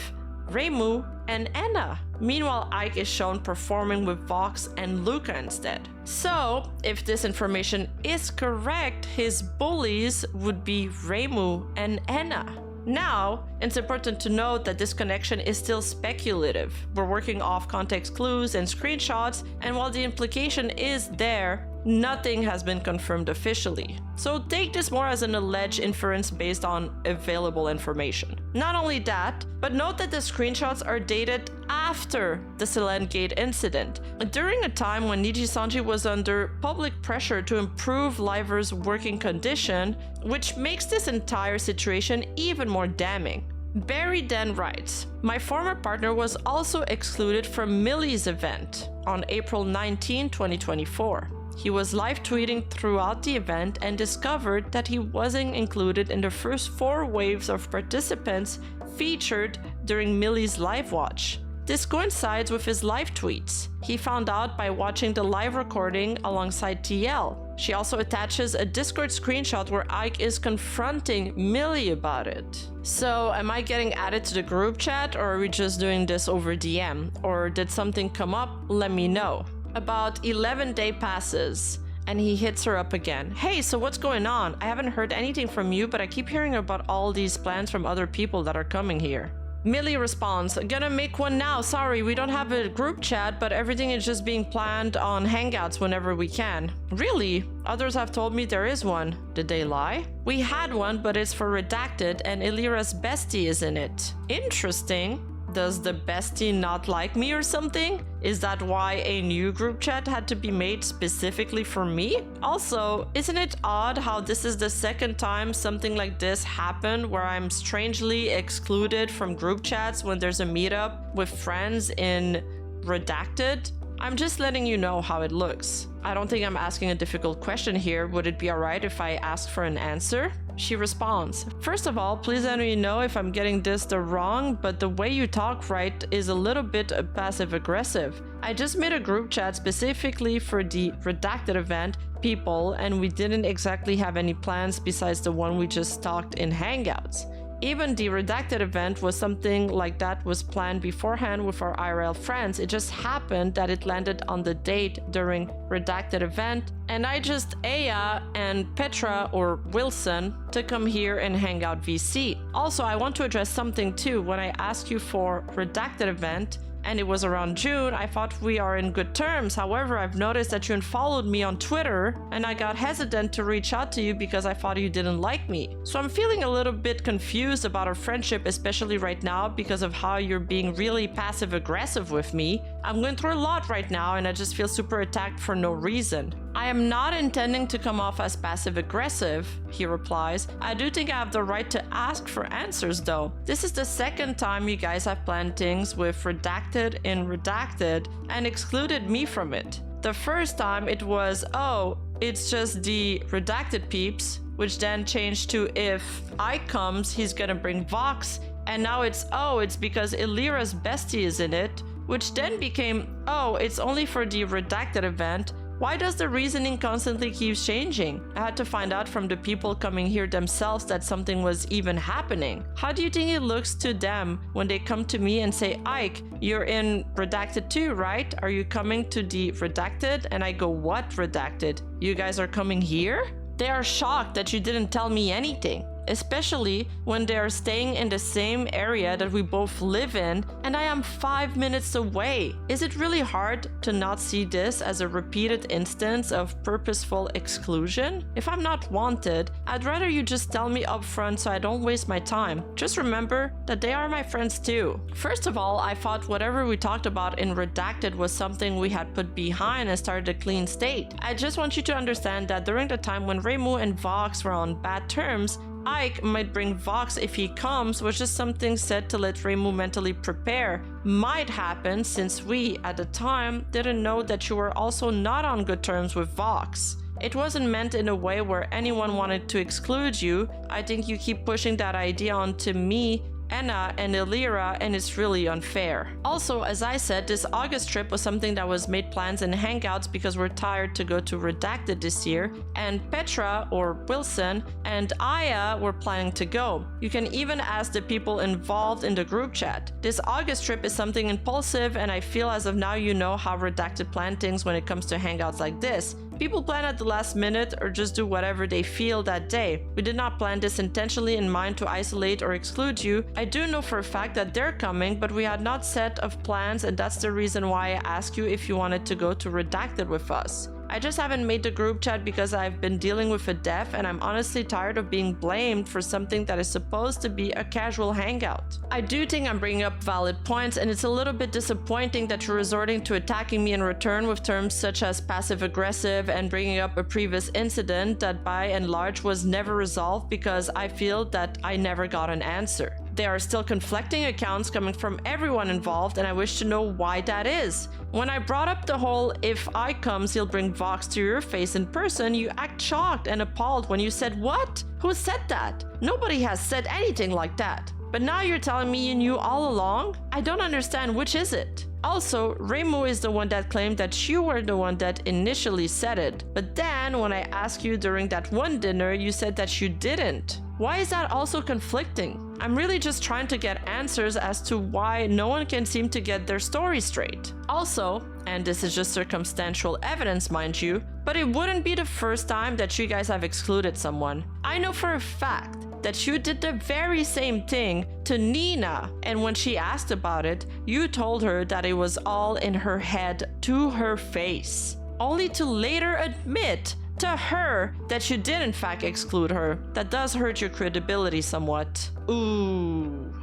Reimu and Anna. Meanwhile, Ike is shown performing with Vox and Luca instead. So, if this information is correct, his bullies would be Reimu and Anna. Now, it's important to note that this connection is still speculative. We're working off context clues and screenshots, and while the implication is there, nothing has been confirmed officially. So take this more as an alleged inference based on available information. Not only that, but note that the screenshots are dated after the Selene-gate incident, during a time when Nijisanji was under public pressure to improve Liver's working condition, which makes this entire situation even more damning. Bari then writes, my former partner was also excluded from Millie's event on April 19, 2024. He was live tweeting throughout the event and discovered that he wasn't included in the first 4 waves of participants featured during Millie's live watch. This coincides with his live tweets. He found out by watching the live recording alongside TL. She also attaches a Discord screenshot where Ike is confronting Millie about it. So, am I getting added to the group chat, or are we just doing this over DM? Or did something come up? Let me know. About 11 days passes, and he hits her up again. Hey, so what's going on? I haven't heard anything from you, but I keep hearing about all these plans from other people that are coming here. Millie responds, gonna make one now. Sorry, we don't have a group chat, but everything is just being planned on Hangouts whenever we can. Really? Others have told me there is one. Did they lie? We had one, but it's for Redacted, and Illyra's bestie is in it. Interesting. Does the bestie not like me or something? Is that why a new group chat had to be made specifically for me? Also, isn't it odd how this is the second time something like this happened where I'm strangely excluded from group chats when there's a meetup with friends in Redacted? I'm just letting you know how it looks. I don't think I'm asking a difficult question here. Would it be alright if I ask for an answer? She responds, first of all, please let me know if I'm getting this the wrong, but the way you talk right is a little bit passive-aggressive. I just made a group chat specifically for the Redacted event people, and we didn't exactly have any plans besides the one we just talked in Hangouts. Even the Redacted event was something like that was planned beforehand with our IRL friends. It just happened that it landed on the date during Redacted event, and I just Aya and Petra or Wilson to come here and hang out VC. Also, I want to address something too. When I ask you for Redacted event and it was around June, I thought we are in good terms. However, I've noticed that you unfollowed me on Twitter, and I got hesitant to reach out to you because I thought you didn't like me. So I'm feeling a little bit confused about our friendship, especially right now because of how you're being really passive-aggressive with me. I'm going through a lot right now, and I just feel super attacked for no reason. I am not intending to come off as passive-aggressive, he replies. I do think I have the right to ask for answers though. This is the second time you guys have planned things with redacted in redacted and excluded me from it. The first time it was, oh, it's just the redacted peeps, which then changed to if Ike comes, he's gonna bring Vox, and now it's, oh, it's because Illyra's bestie is in it, which then became, oh, it's only for the redacted event. Why does the reasoning constantly keep changing? I had to find out from the people coming here themselves that something was even happening. How do you think it looks to them when they come to me and say, Ike, you're in redacted too, right? Are you coming to the redacted? And I go, what redacted? You guys are coming here? They are shocked that you didn't tell me anything, especially when they are staying in the same area that we both live in and I am 5 minutes away. Is it really hard to not see this as a repeated instance of purposeful exclusion? If I'm not wanted, I'd rather you just tell me upfront so I don't waste my time. Just remember that they are my friends too. First of all, I thought whatever we talked about in redacted was something we had put behind and started a clean state. I just want you to understand that during the time when Reimu and Vox were on bad terms, Ike might bring Vox if he comes, which is something said to let Reimu mentally prepare. Might happen since we, at the time, didn't know that you were also not on good terms with Vox. It wasn't meant in a way where anyone wanted to exclude you. I think you keep pushing that idea onto me, Anna, and Illyra, and it's really unfair. Also, as I said, this August trip was something that was made plans and hangouts because we're tired to go to Redacted this year, and Petra, or Wilson, and Aya were planning to go. You can even ask the people involved in the group chat. This August trip is something impulsive, and I feel as of now you know how Redacted plan things when it comes to hangouts like this. People plan at the last minute or just do whatever they feel that day. We did not plan this intentionally in mind to isolate or exclude you. I do know for a fact that they're coming, but we had not set of plans, and that's the reason why I asked you if you wanted to go to Redacted with us. I just haven't made the group chat because I've been dealing with a death and I'm honestly tired of being blamed for something that is supposed to be a casual hangout. I do think I'm bringing up valid points, and it's a little bit disappointing that you're resorting to attacking me in return with terms such as passive-aggressive and bringing up a previous incident that by and large was never resolved because I feel that I never got an answer. There are still conflicting accounts coming from everyone involved, and I wish to know why that is. When I brought up the whole if I comes he'll bring Vox to your face in person, you act shocked and appalled when you said what? Who said that? Nobody has said anything like that. But now you're telling me you knew all along? I don't understand, which is it? Also, Reimu is the one that claimed that you were the one that initially said it. But then, when I asked you during that one dinner, you said that you didn't. Why is that also conflicting? I'm really just trying to get answers as to why no one can seem to get their story straight. Also, and this is just circumstantial evidence, mind you, but it wouldn't be the first time that you guys have excluded someone. I know for a fact that you did the very same thing to Nina, and when she asked about it, you told her that it was all in her head to her face, only to later admit to her that you did in fact exclude her. That does hurt your credibility somewhat. Ooh.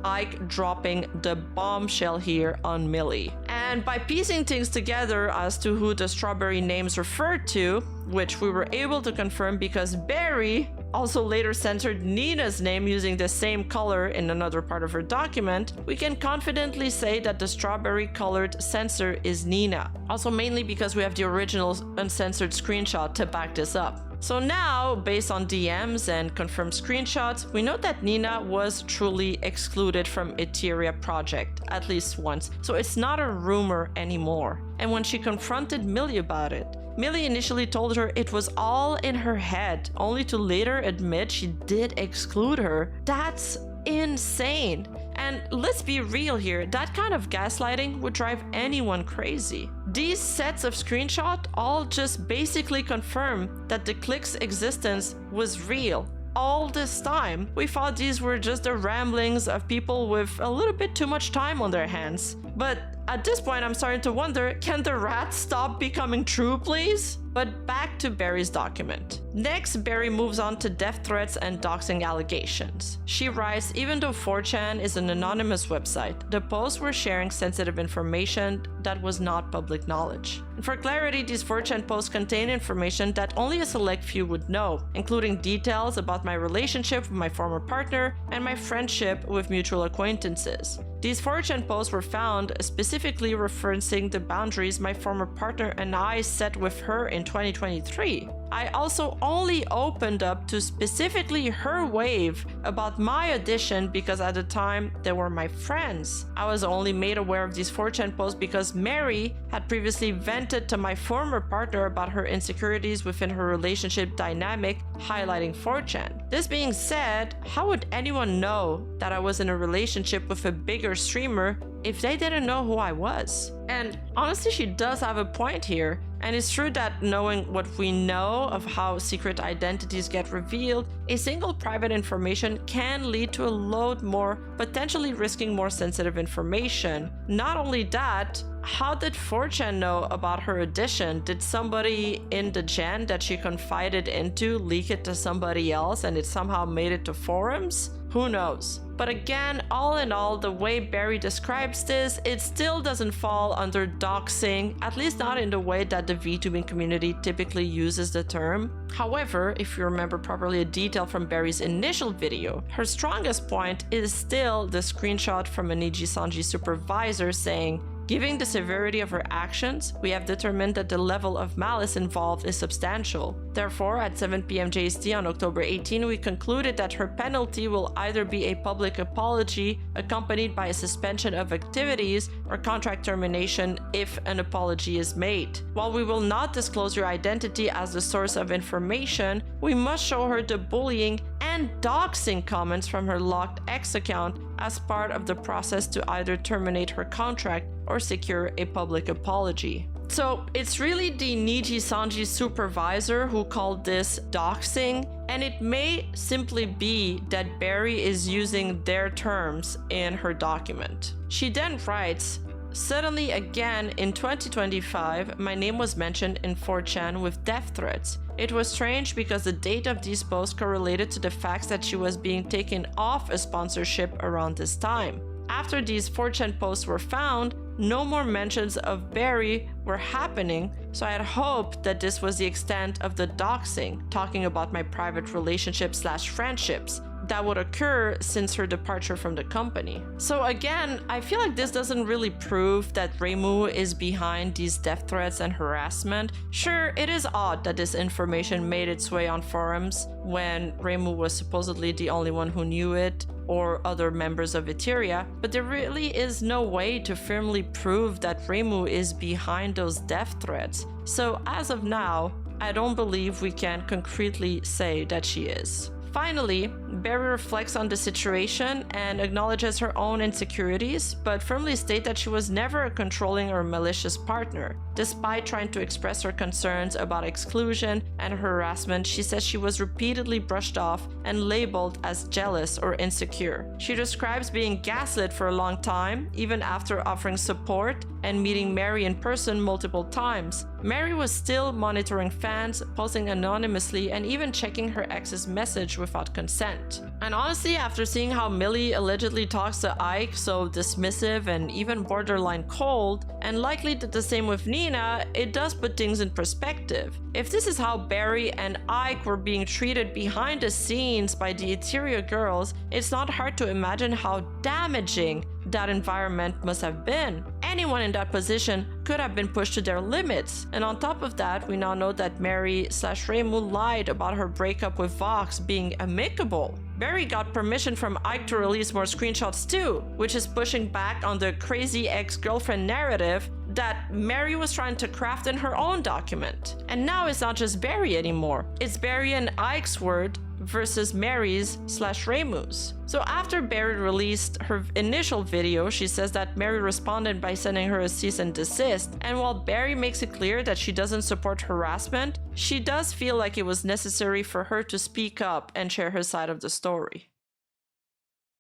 Ike dropping the bombshell here on Millie. And by piecing things together as to who the strawberry names referred to, which we were able to confirm because Bari also later censored Nina's name using the same color in another part of her document, we can confidently say that the strawberry colored censor is Nina. Also mainly because we have the original uncensored screenshot to back this up. So now, based on DMs and confirmed screenshots, we know that Nina was truly excluded from Etheria project, at least once. So it's not a rumor anymore. And when she confronted Millie about it, Millie initially told her it was all in her head, only to later admit she did exclude her. That's insane. And let's be real here, that kind of gaslighting would drive anyone crazy. These sets of screenshots all just basically confirm that the clique's existence was real. all this time, we thought these were just the ramblings of people with a little bit too much time on their hands. But at this point, I'm starting to wonder, can the rats stop becoming true, please? But back to Bari's document. Next, Bari moves on to death threats and doxing allegations. She writes, even though 4chan is an anonymous website, the posts were sharing sensitive information that was not public knowledge. And for clarity, these 4chan posts contain information that only a select few would know, including details about my relationship with my former partner and my friendship with mutual acquaintances. These 4chan posts were found specifically referencing the boundaries my former partner and I set with her in 2023. I also only opened up to specifically her wave about my addition because at the time they were my friends. I was only made aware of these 4chan posts because Mary had previously vented to my former partner about her insecurities within her relationship dynamic, highlighting 4chan. This being said, how would anyone know that I was in a relationship with a bigger streamer if they didn't know who I was? And honestly, she does have a point here. And it's true that knowing what we know of how secret identities get revealed, a single private information can lead to a load more, potentially risking more sensitive information. Not only that, how did 4chan know about her addition? Did somebody in the gen that she confided into leak it to somebody else and it somehow made it to forums? Who knows? But again, all in all, the way Bari describes this, it still doesn't fall under doxing, at least not in the way that the VTubing community typically uses the term. However, if you remember properly a detail from Bari's initial video, her strongest point is still the screenshot from a Nijisanji supervisor saying, given the severity of her actions, we have determined that the level of malice involved is substantial. Therefore, at 7 p.m. JST on October 18, we concluded that her penalty will either be a public apology accompanied by a suspension of activities or contract termination if an apology is made. While we will not disclose your identity as the source of information, we must show her the bullying and doxing comments from her locked X account as part of the process to either terminate her contract or secure a public apology. So it's really the Nijisanji supervisor who called this doxing, and it may simply be that Bari is using their terms in her document. She then writes, suddenly again in 2025, my name was mentioned in 4chan with death threats. It was strange because the date of these posts correlated to the fact that she was being taken off a sponsorship around this time. After these 4chan posts were found, no more mentions of Bari were happening, so I had hoped that this was the extent of the doxing, talking about my private relationships/friendships that would occur since her departure from the company. So again, I feel like this doesn't really prove that Reimu is behind these death threats and harassment. Sure, it is odd that this information made its way on forums when Reimu was supposedly the only one who knew it, or other members of Eteria, but there really is no way to firmly prove that Reimu is behind those death threats. So as of now, I don't believe we can concretely say that she is. Finally, Bari reflects on the situation and acknowledges her own insecurities, but firmly states that she was never a controlling or malicious partner. Despite trying to express her concerns about exclusion and harassment, she says she was repeatedly brushed off and labeled as jealous or insecure. She describes being gaslit for a long time, even after offering support and meeting Mary in person multiple times. Mary was still monitoring fans, posting anonymously, and even checking her ex's message without consent. And honestly, after seeing how Millie allegedly talks to Ike so dismissive and even borderline cold, and likely did the same with Nina, it does put things in perspective. If this is how Bari and Ike were being treated behind the scenes by the Eteria girls, it's not hard to imagine how damaging that environment must have been. Anyone in that position could have been pushed to their limits. And on top of that, we now know that Mary/Reimu lied about her breakup with Vox being amicable. Bari got permission from Ike to release more screenshots too, which is pushing back on the crazy ex-girlfriend narrative that Mary was trying to craft in her own document. And now it's not just Bari anymore. It's Bari and Ike's word versus Mary's/Reimu's. So after Bari released her initial video, she says that Mary responded by sending her a cease and desist. And while Bari makes it clear that she doesn't support harassment, she does feel like it was necessary for her to speak up and share her side of the story.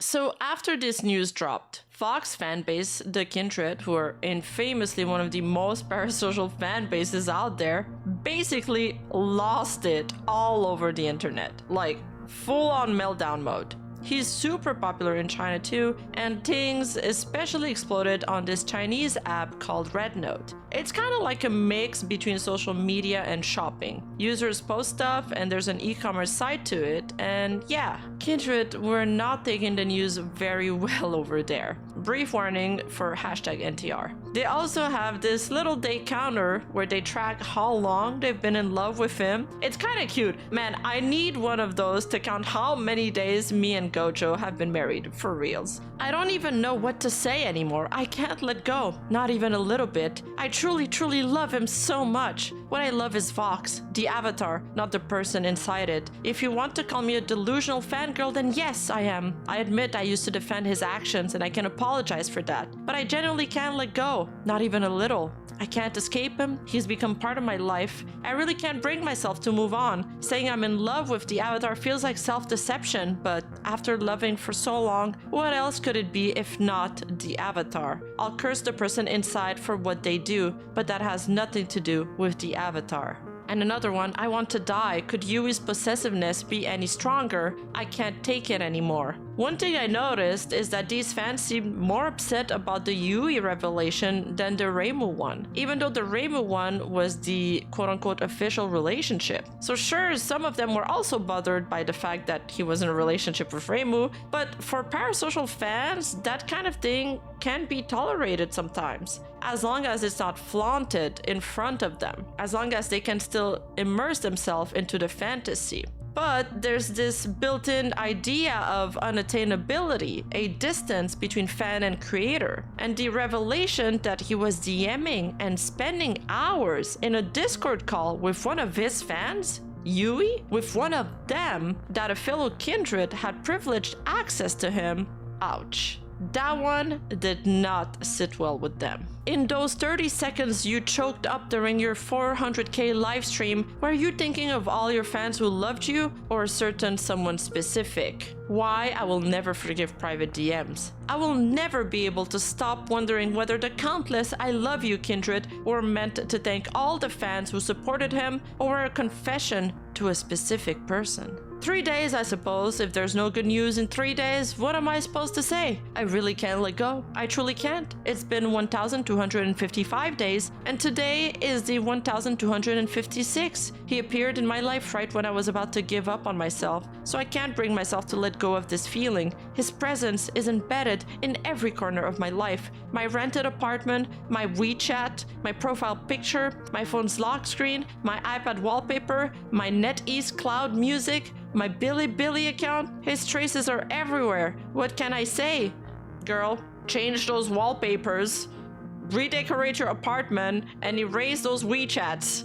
So after this news dropped, Vox fanbase, the Kindred, who are infamously one of the most parasocial fan bases out there, basically lost it all over the internet, like full-on meltdown mode. He's super popular in China too, and things especially exploded on this Chinese app called Red Note. It's kind of like a mix between social media and shopping. Users post stuff and there's an e-commerce side to it, and yeah, Kindred were not taking the news very well over there. Brief warning for #NTR. They also have this little day counter where they track how long they've been in love with him. It's kind of cute. Man, I need one of those to count how many days me and Gojo have been married, for reals. I don't even know what to say anymore. I can't let go, not even a little bit. I truly love him so much. What I love is Vox, the avatar, not the person inside it. If you want to call me a delusional fangirl, then yes, I am. I admit I used to defend his actions and I can apologize for that. But I genuinely can't let go, not even a little. I can't escape him. He's become part of my life. I really can't bring myself to move on. Saying I'm in love with the avatar feels like self-deception, but after loving for so long, what else could it be if not the avatar? I'll curse the person inside for what they do, but that has nothing to do with the avatar. And another one, I want to die. Could Yui's possessiveness be any stronger? I can't take it anymore. One thing I noticed is that these fans seemed more upset about the Yui revelation than the Reimu one, even though the Reimu one was the quote-unquote official relationship. So sure, some of them were also bothered by the fact that he was in a relationship with Reimu, but for parasocial fans, that kind of thing can be tolerated sometimes, as long as it's not flaunted in front of them, as long as they can still immerse themselves into the fantasy. But there's this built-in idea of unattainability, a distance between fan and creator. And the revelation that he was DMing and spending hours in a Discord call with one of his fans, Yui, with one of them, that a fellow kindred had privileged access to him, ouch. That one did not sit well with them. In those 30 seconds you choked up during your 400k livestream, were you thinking of all your fans who loved you or a certain someone specific? Why I will never forgive private DMs. I will never be able to stop wondering whether the countless I love you kindred were meant to thank all the fans who supported him or a confession to a specific person. 3 days, I suppose. If there's no good news in 3 days, what am I supposed to say? I really can't let go. I truly can't. It's been 1,255 days, and today is the 1,256. He appeared in my life right when I was about to give up on myself, so I can't bring myself to let go of this feeling. His presence is embedded in every corner of my life. My rented apartment, my WeChat, my profile picture, my phone's lock screen, my iPad wallpaper, my NetEase cloud music, my Bilibili account. His traces are everywhere. What can I say? Girl, change those wallpapers, redecorate your apartment, and erase those WeChats.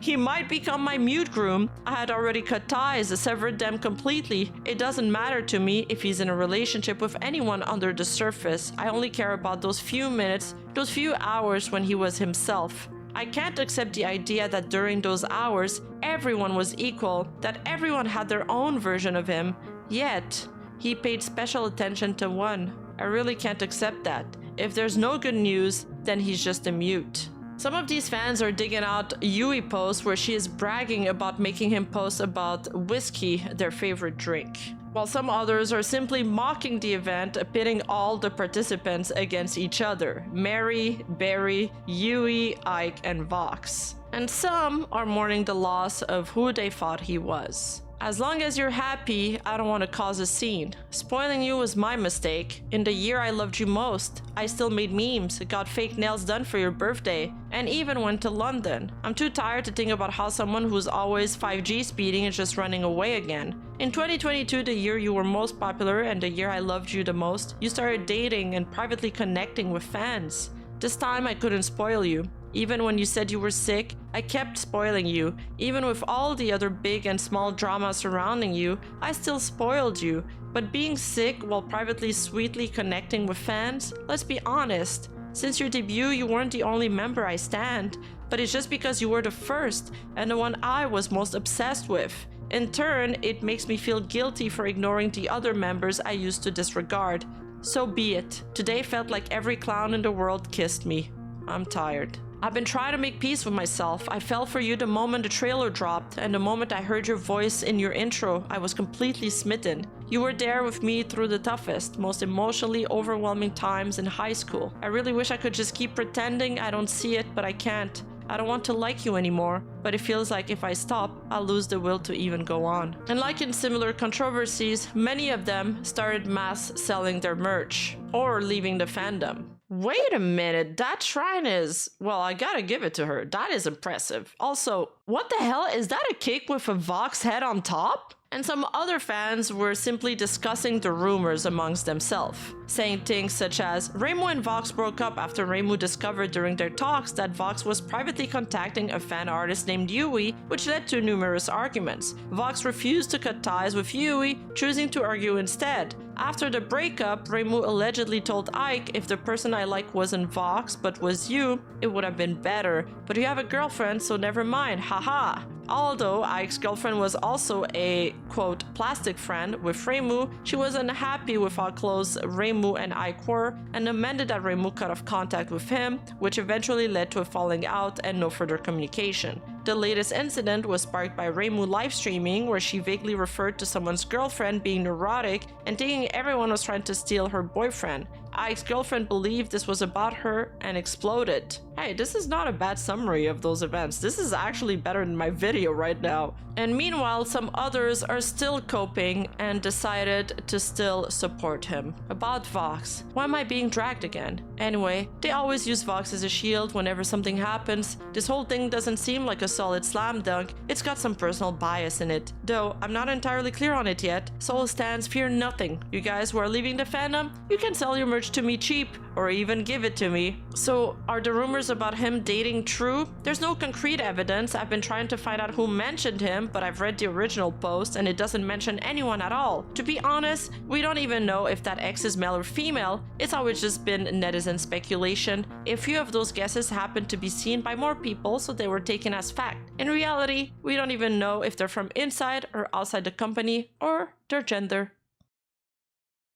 He might become my mute groom. I had already cut ties, severed them completely. It doesn't matter to me if he's in a relationship with anyone under the surface. I only care about those few minutes, those few hours when he was himself. I can't accept the idea that during those hours, everyone was equal, that everyone had their own version of him, yet he paid special attention to one. I really can't accept that. If there's no good news, then he's just a mute. Some of these fans are digging out Yui posts where she is bragging about making him post about whiskey, their favorite drink, while some others are simply mocking the event, pitting all the participants against each other. Mary, Bari, Yui, Ike, and Vox. And some are mourning the loss of who they thought he was. As long as you're happy, I don't want to cause a scene. Spoiling you was my mistake. In the year I loved you most, I still made memes, got fake nails done for your birthday, and even went to London. I'm too tired to think about how someone who's always 5G speeding is just running away again. In 2022, the year you were most popular and the year I loved you the most, you started dating and privately connecting with fans. This time I couldn't spoil you. Even when you said you were sick, I kept spoiling you. Even with all the other big and small drama surrounding you, I still spoiled you. But being sick while privately sweetly connecting with fans? Let's be honest. Since your debut, you weren't the only member I stand, but it's just because you were the first and the one I was most obsessed with. In turn, it makes me feel guilty for ignoring the other members I used to disregard. So be it. Today felt like every clown in the world kissed me. I'm tired. I've been trying to make peace with myself. I fell for you the moment the trailer dropped, and the moment I heard your voice in your intro, I was completely smitten. You were there with me through the toughest, most emotionally overwhelming times in high school. I really wish I could just keep pretending I don't see it, but I can't. I don't want to like you anymore, but it feels like if I stop, I'll lose the will to even go on. And like in similar controversies, many of them started mass selling their merch or leaving the fandom. Wait a minute, that shrine is... well, I gotta give it to her. That is impressive. Also, what the hell? Is that a cake with a Vox head on top? And some other fans were simply discussing the rumors amongst themselves, saying things such as, Reimu and Vox broke up after Reimu discovered during their talks that Vox was privately contacting a fan artist named Yui, which led to numerous arguments. Vox refused to cut ties with Yui, choosing to argue instead. After the breakup, Reimu allegedly told Ike, if the person I like wasn't Vox but was you, it would have been better. But you have a girlfriend, so never mind, haha. Although Ike's girlfriend was also a, quote, plastic friend with Reimu, she was unhappy with how close Reimu and Ike were and demanded that Reimu cut off contact with him, which eventually led to a falling out and no further communication. The latest incident was sparked by Reimu live streaming, where she vaguely referred to someone's girlfriend being neurotic and thinking everyone was trying to steal her boyfriend. Ike's girlfriend believed this was about her and exploded. Hey, this is not a bad summary of those events. This is actually better than my video right now. And meanwhile, some others are still coping and decided to still support him. About Vox. Why am I being dragged again? Anyway, they always use Vox as a shield whenever something happens. This whole thing doesn't seem like a solid slam dunk. It's got some personal bias in it. Though, I'm not entirely clear on it yet. Soul stands, fear nothing. You guys who are leaving the fandom, you can sell your merch to me cheap, or even give it to me. So, are the rumors about him dating true? There's no concrete evidence. I've been trying to find out who mentioned him, but I've read the original post and it doesn't mention anyone at all. To be honest, we don't even know if that ex is male or female. It's always just been netizen speculation. A few of those guesses happened to be seen by more people, so they were taken as fact. In reality, we don't even know if they're from inside or outside the company or their gender.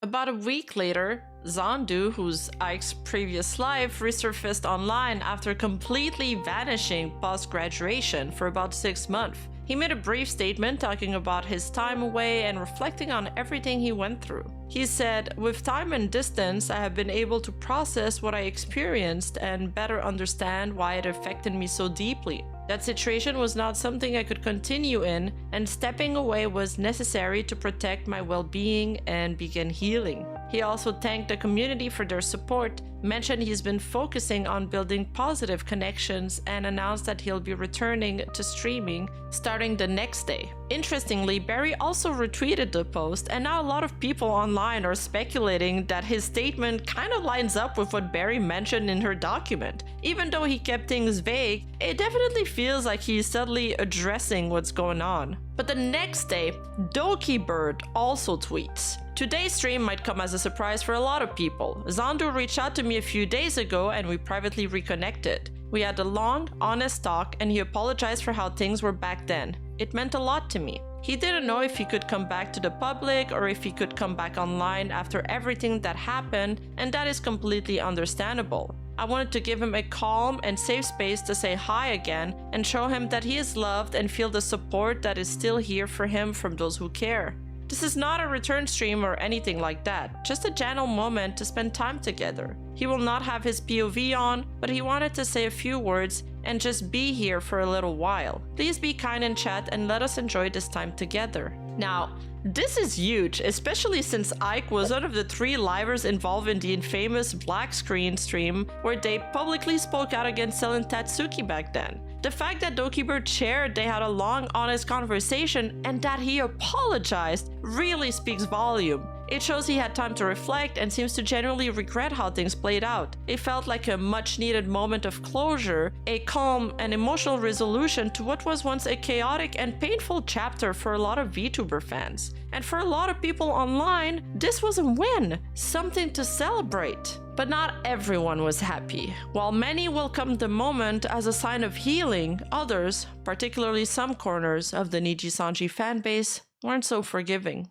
About a week later, Zandu, who's Ike's previous life, resurfaced online after completely vanishing post-graduation for about 6 months. He made a brief statement talking about his time away and reflecting on everything he went through. He said, "With time and distance, I have been able to process what I experienced and better understand why it affected me so deeply. That situation was not something I could continue in, and stepping away was necessary to protect my well-being and begin healing." He also thanked the community for their support, mentioned he's been focusing on building positive connections, and announced that he'll be returning to streaming starting the next day. Interestingly, Bari also retweeted the post, and now a lot of people online are speculating that his statement kind of lines up with what Bari mentioned in her document. Even though he kept things vague, it definitely feels like he's subtly addressing what's going on. But the next day, Dokibird also tweets, "Today's stream might come as a surprise for a lot of people. Zandu reached out to me a few days ago and we privately reconnected. We had a long, honest talk and he apologized for how things were back then. It meant a lot to me. He didn't know if he could come back to the public or if he could come back online after everything that happened, and that is completely understandable. I wanted to give him a calm and safe space to say hi again and show him that he is loved and feel the support that is still here for him from those who care. This is not a return stream or anything like that, just a gentle moment to spend time together. He will not have his POV on, but he wanted to say a few words and just be here for a little while. Please be kind in chat and let us enjoy this time together." Now, this is huge, especially since Ike was one of the 3 livers involved in the infamous black screen stream where they publicly spoke out against selling Tatsuki back then. The fact that Dokibird shared they had a long, honest conversation and that he apologized really speaks volume. It shows he had time to reflect and seems to genuinely regret how things played out. It felt like a much-needed moment of closure, a calm and emotional resolution to what was once a chaotic and painful chapter for a lot of VTuber fans. And for a lot of people online, this was a win, something to celebrate. But not everyone was happy. While many welcomed the moment as a sign of healing, others, particularly some corners of the Nijisanji fanbase, weren't so forgiving.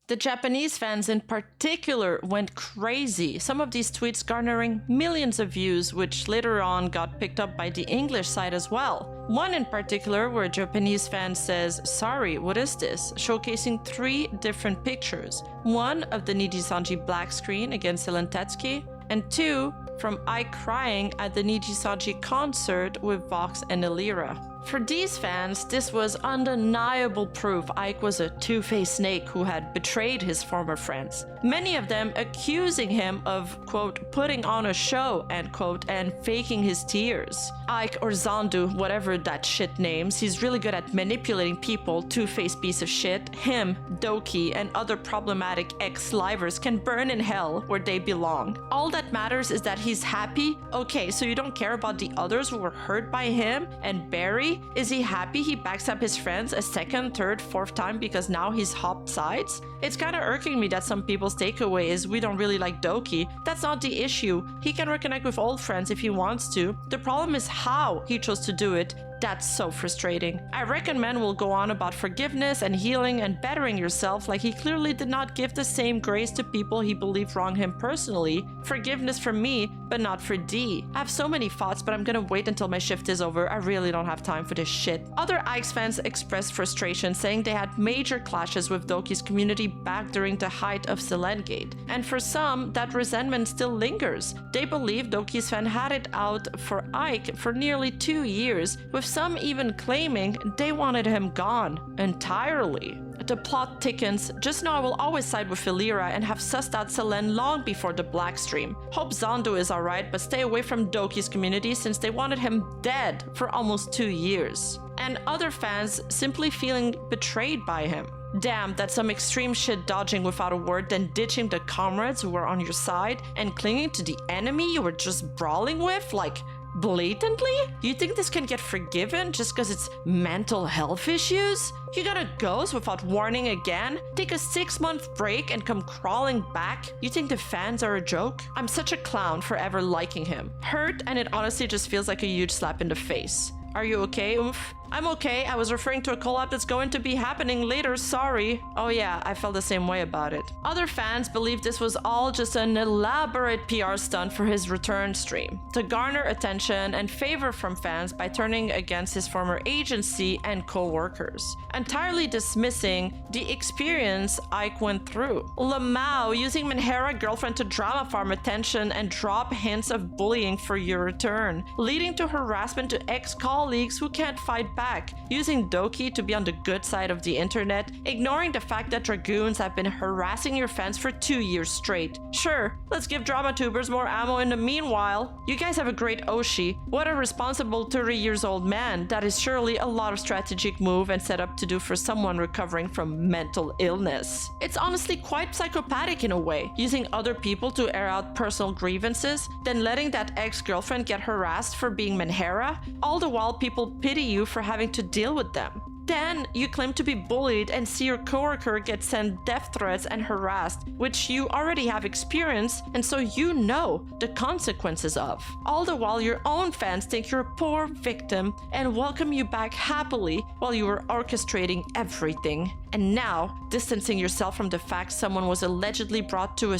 The Japanese fans in particular went crazy, some of these tweets garnering millions of views, which later on got picked up by the English side as well. One in particular where a Japanese fan says, "Sorry, what is this?" showcasing 3 different pictures. One of the Nijisanji black screen against Zelentetsuki, and 2 from Ike crying at the Nijisanji concert with Vox and Elira. For these fans, this was undeniable proof Ike was a two-faced snake who had betrayed his former friends. Many of them accusing him of, quote, putting on a show, end quote, and faking his tears. Ike, or Zandu, whatever that shit names, he's really good at manipulating people, two-faced piece of shit. Him, Doki, and other problematic ex-livers can burn in hell where they belong. All that matters is that he's happy? Okay, so you don't care about the others who were hurt by him? And Bari? Is he happy he backs up his friends a second, third, fourth time because now he's hopped sides? It's kinda irking me that some people's takeaway is we don't really like Doki. That's not the issue. He can reconnect with old friends if he wants to. The problem is how he chose to do it. That's so frustrating. I reckon men will go on about forgiveness and healing and bettering yourself like he clearly did not give the same grace to people he believed wronged him personally. Forgiveness for me, but not for D. I have so many thoughts, but I'm gonna wait until my shift is over. I really don't have time for this shit. Other Ike's fans expressed frustration, saying they had major clashes with Doki's community back during the height of Selengate. And for some, that resentment still lingers. They believe Doki's fan had it out for Ike for nearly 2 years, with some even claiming they wanted him gone entirely. The plot thickens. Just know I will always side with Elira and have sussed out Selen long before the black stream. Hope Zandu is alright, but stay away from Doki's community since they wanted him dead for almost 2 years. And other fans simply feeling betrayed by him. Damn, that's some extreme shit, dodging without a word, then ditching the comrades who were on your side and clinging to the enemy you were just brawling with, like, blatantly? You think this can get forgiven just because it's mental health issues? You gotta ghost without warning again? Take a 6-month break and come crawling back? You think the fans are a joke? I'm such a clown for ever liking him. Hurt, and it honestly just feels like a huge slap in the face. Are you okay, Oomph? I'm okay. I was referring to a collab that's going to be happening later, sorry. Oh yeah, I felt the same way about it. Other fans believe this was all just an elaborate PR stunt for his return stream, to garner attention and favor from fans by turning against his former agency and co-workers, entirely dismissing the experience Ike went through. Lamau using Menhera girlfriend to drama farm attention and drop hints of bullying for your return, leading to harassment to ex-colleagues who can't fight back. Using Doki to be on the good side of the internet, ignoring the fact that Dragoons have been harassing your fans for 2 years straight. Sure, let's give drama tubers more ammo in the meanwhile. You guys have a great Oshi. What a responsible 30 years old man. That is surely a lot of strategic move and setup to do for someone recovering from mental illness. It's honestly quite psychopathic in a way, using other people to air out personal grievances, then letting that ex-girlfriend get harassed for being Menhera, all the while people pity you for having to deal with them. Then you claim to be bullied and see your coworker get sent death threats and harassed, which you already have experienced and so you know the consequences of. All the while your own fans think you're a poor victim and welcome you back happily while you were orchestrating everything. And now, distancing yourself from the fact someone was allegedly brought to a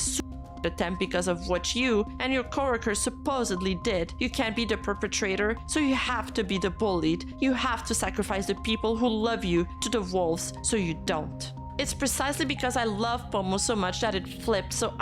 attempt because of what you and your coworkers supposedly did. You can't be the perpetrator, so you have to be the bullied. You have to sacrifice the people who love you to the wolves so you don't. It's precisely because I love Pomu so much that it flipped, so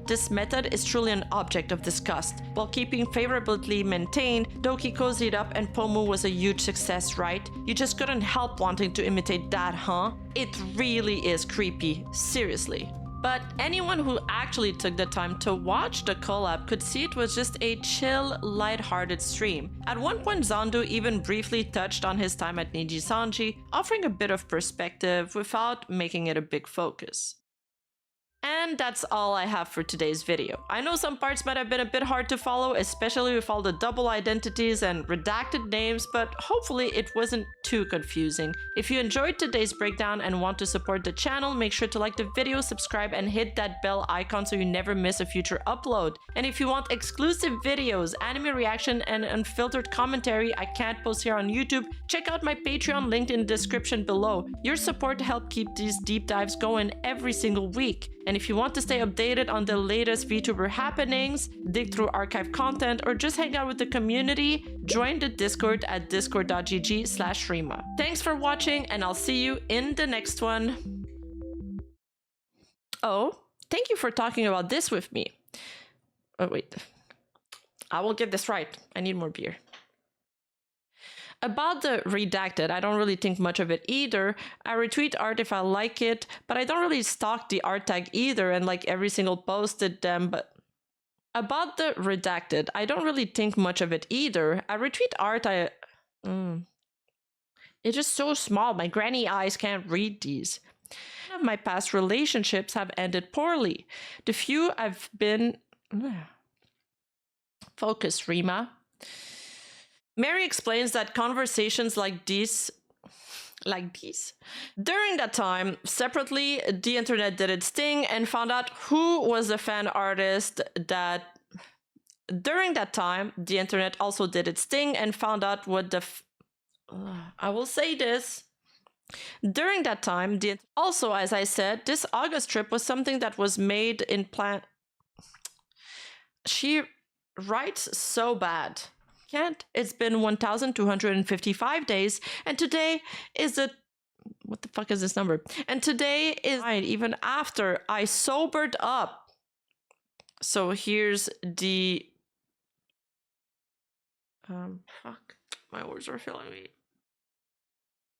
this method is truly an object of disgust. While keeping favorably maintained, Doki cozied up and Pomu was a huge success, right? You just couldn't help wanting to imitate that, huh? It really is creepy, seriously. But anyone who actually took the time to watch the collab could see it was just a chill, light-hearted stream. At one point, Zandu even briefly touched on his time at Nijisanji, offering a bit of perspective without making it a big focus. And that's all I have for today's video. I know some parts might have been a bit hard to follow, especially with all the double identities and redacted names, but hopefully it wasn't too confusing. If you enjoyed today's breakdown and want to support the channel, make sure to like the video, subscribe, and hit that bell icon so you never miss a future upload. And if you want exclusive videos, anime reaction, and unfiltered commentary I can't post here on YouTube, check out my Patreon linked in the description below. Your support helps keep these deep dives going every single week. And if you want to stay updated on the latest VTuber happenings, dig through archive content, or just hang out with the community, join the Discord at discord.gg/Rima. Thanks for watching, and I'll see you in the next one. Oh, thank you for talking about this with me. Oh, wait. I will get this right. I need more beer. About the redacted, I don't really think much of it either. I retweet art if I like it, but I don't really stalk the art tag either and like every single posted them, but... About the redacted, I don't really think much of it either. I retweet art It's just so small, my granny eyes can't read these. None of my past relationships have ended poorly. The few I've been... Focus, Rima. Mary explains that conversations like these. During that time, separately, the internet did its thing and found out who was the fan artist that... During that time, the internet also did its thing and found out what the... I will say this. During that time, also, as I said, this August trip was something that was made in plan... She writes so bad. Can't. It's been 1,255 days, and today is the... What the fuck is this number? And today is even after I sobered up. So here's the... fuck. My words are failing me.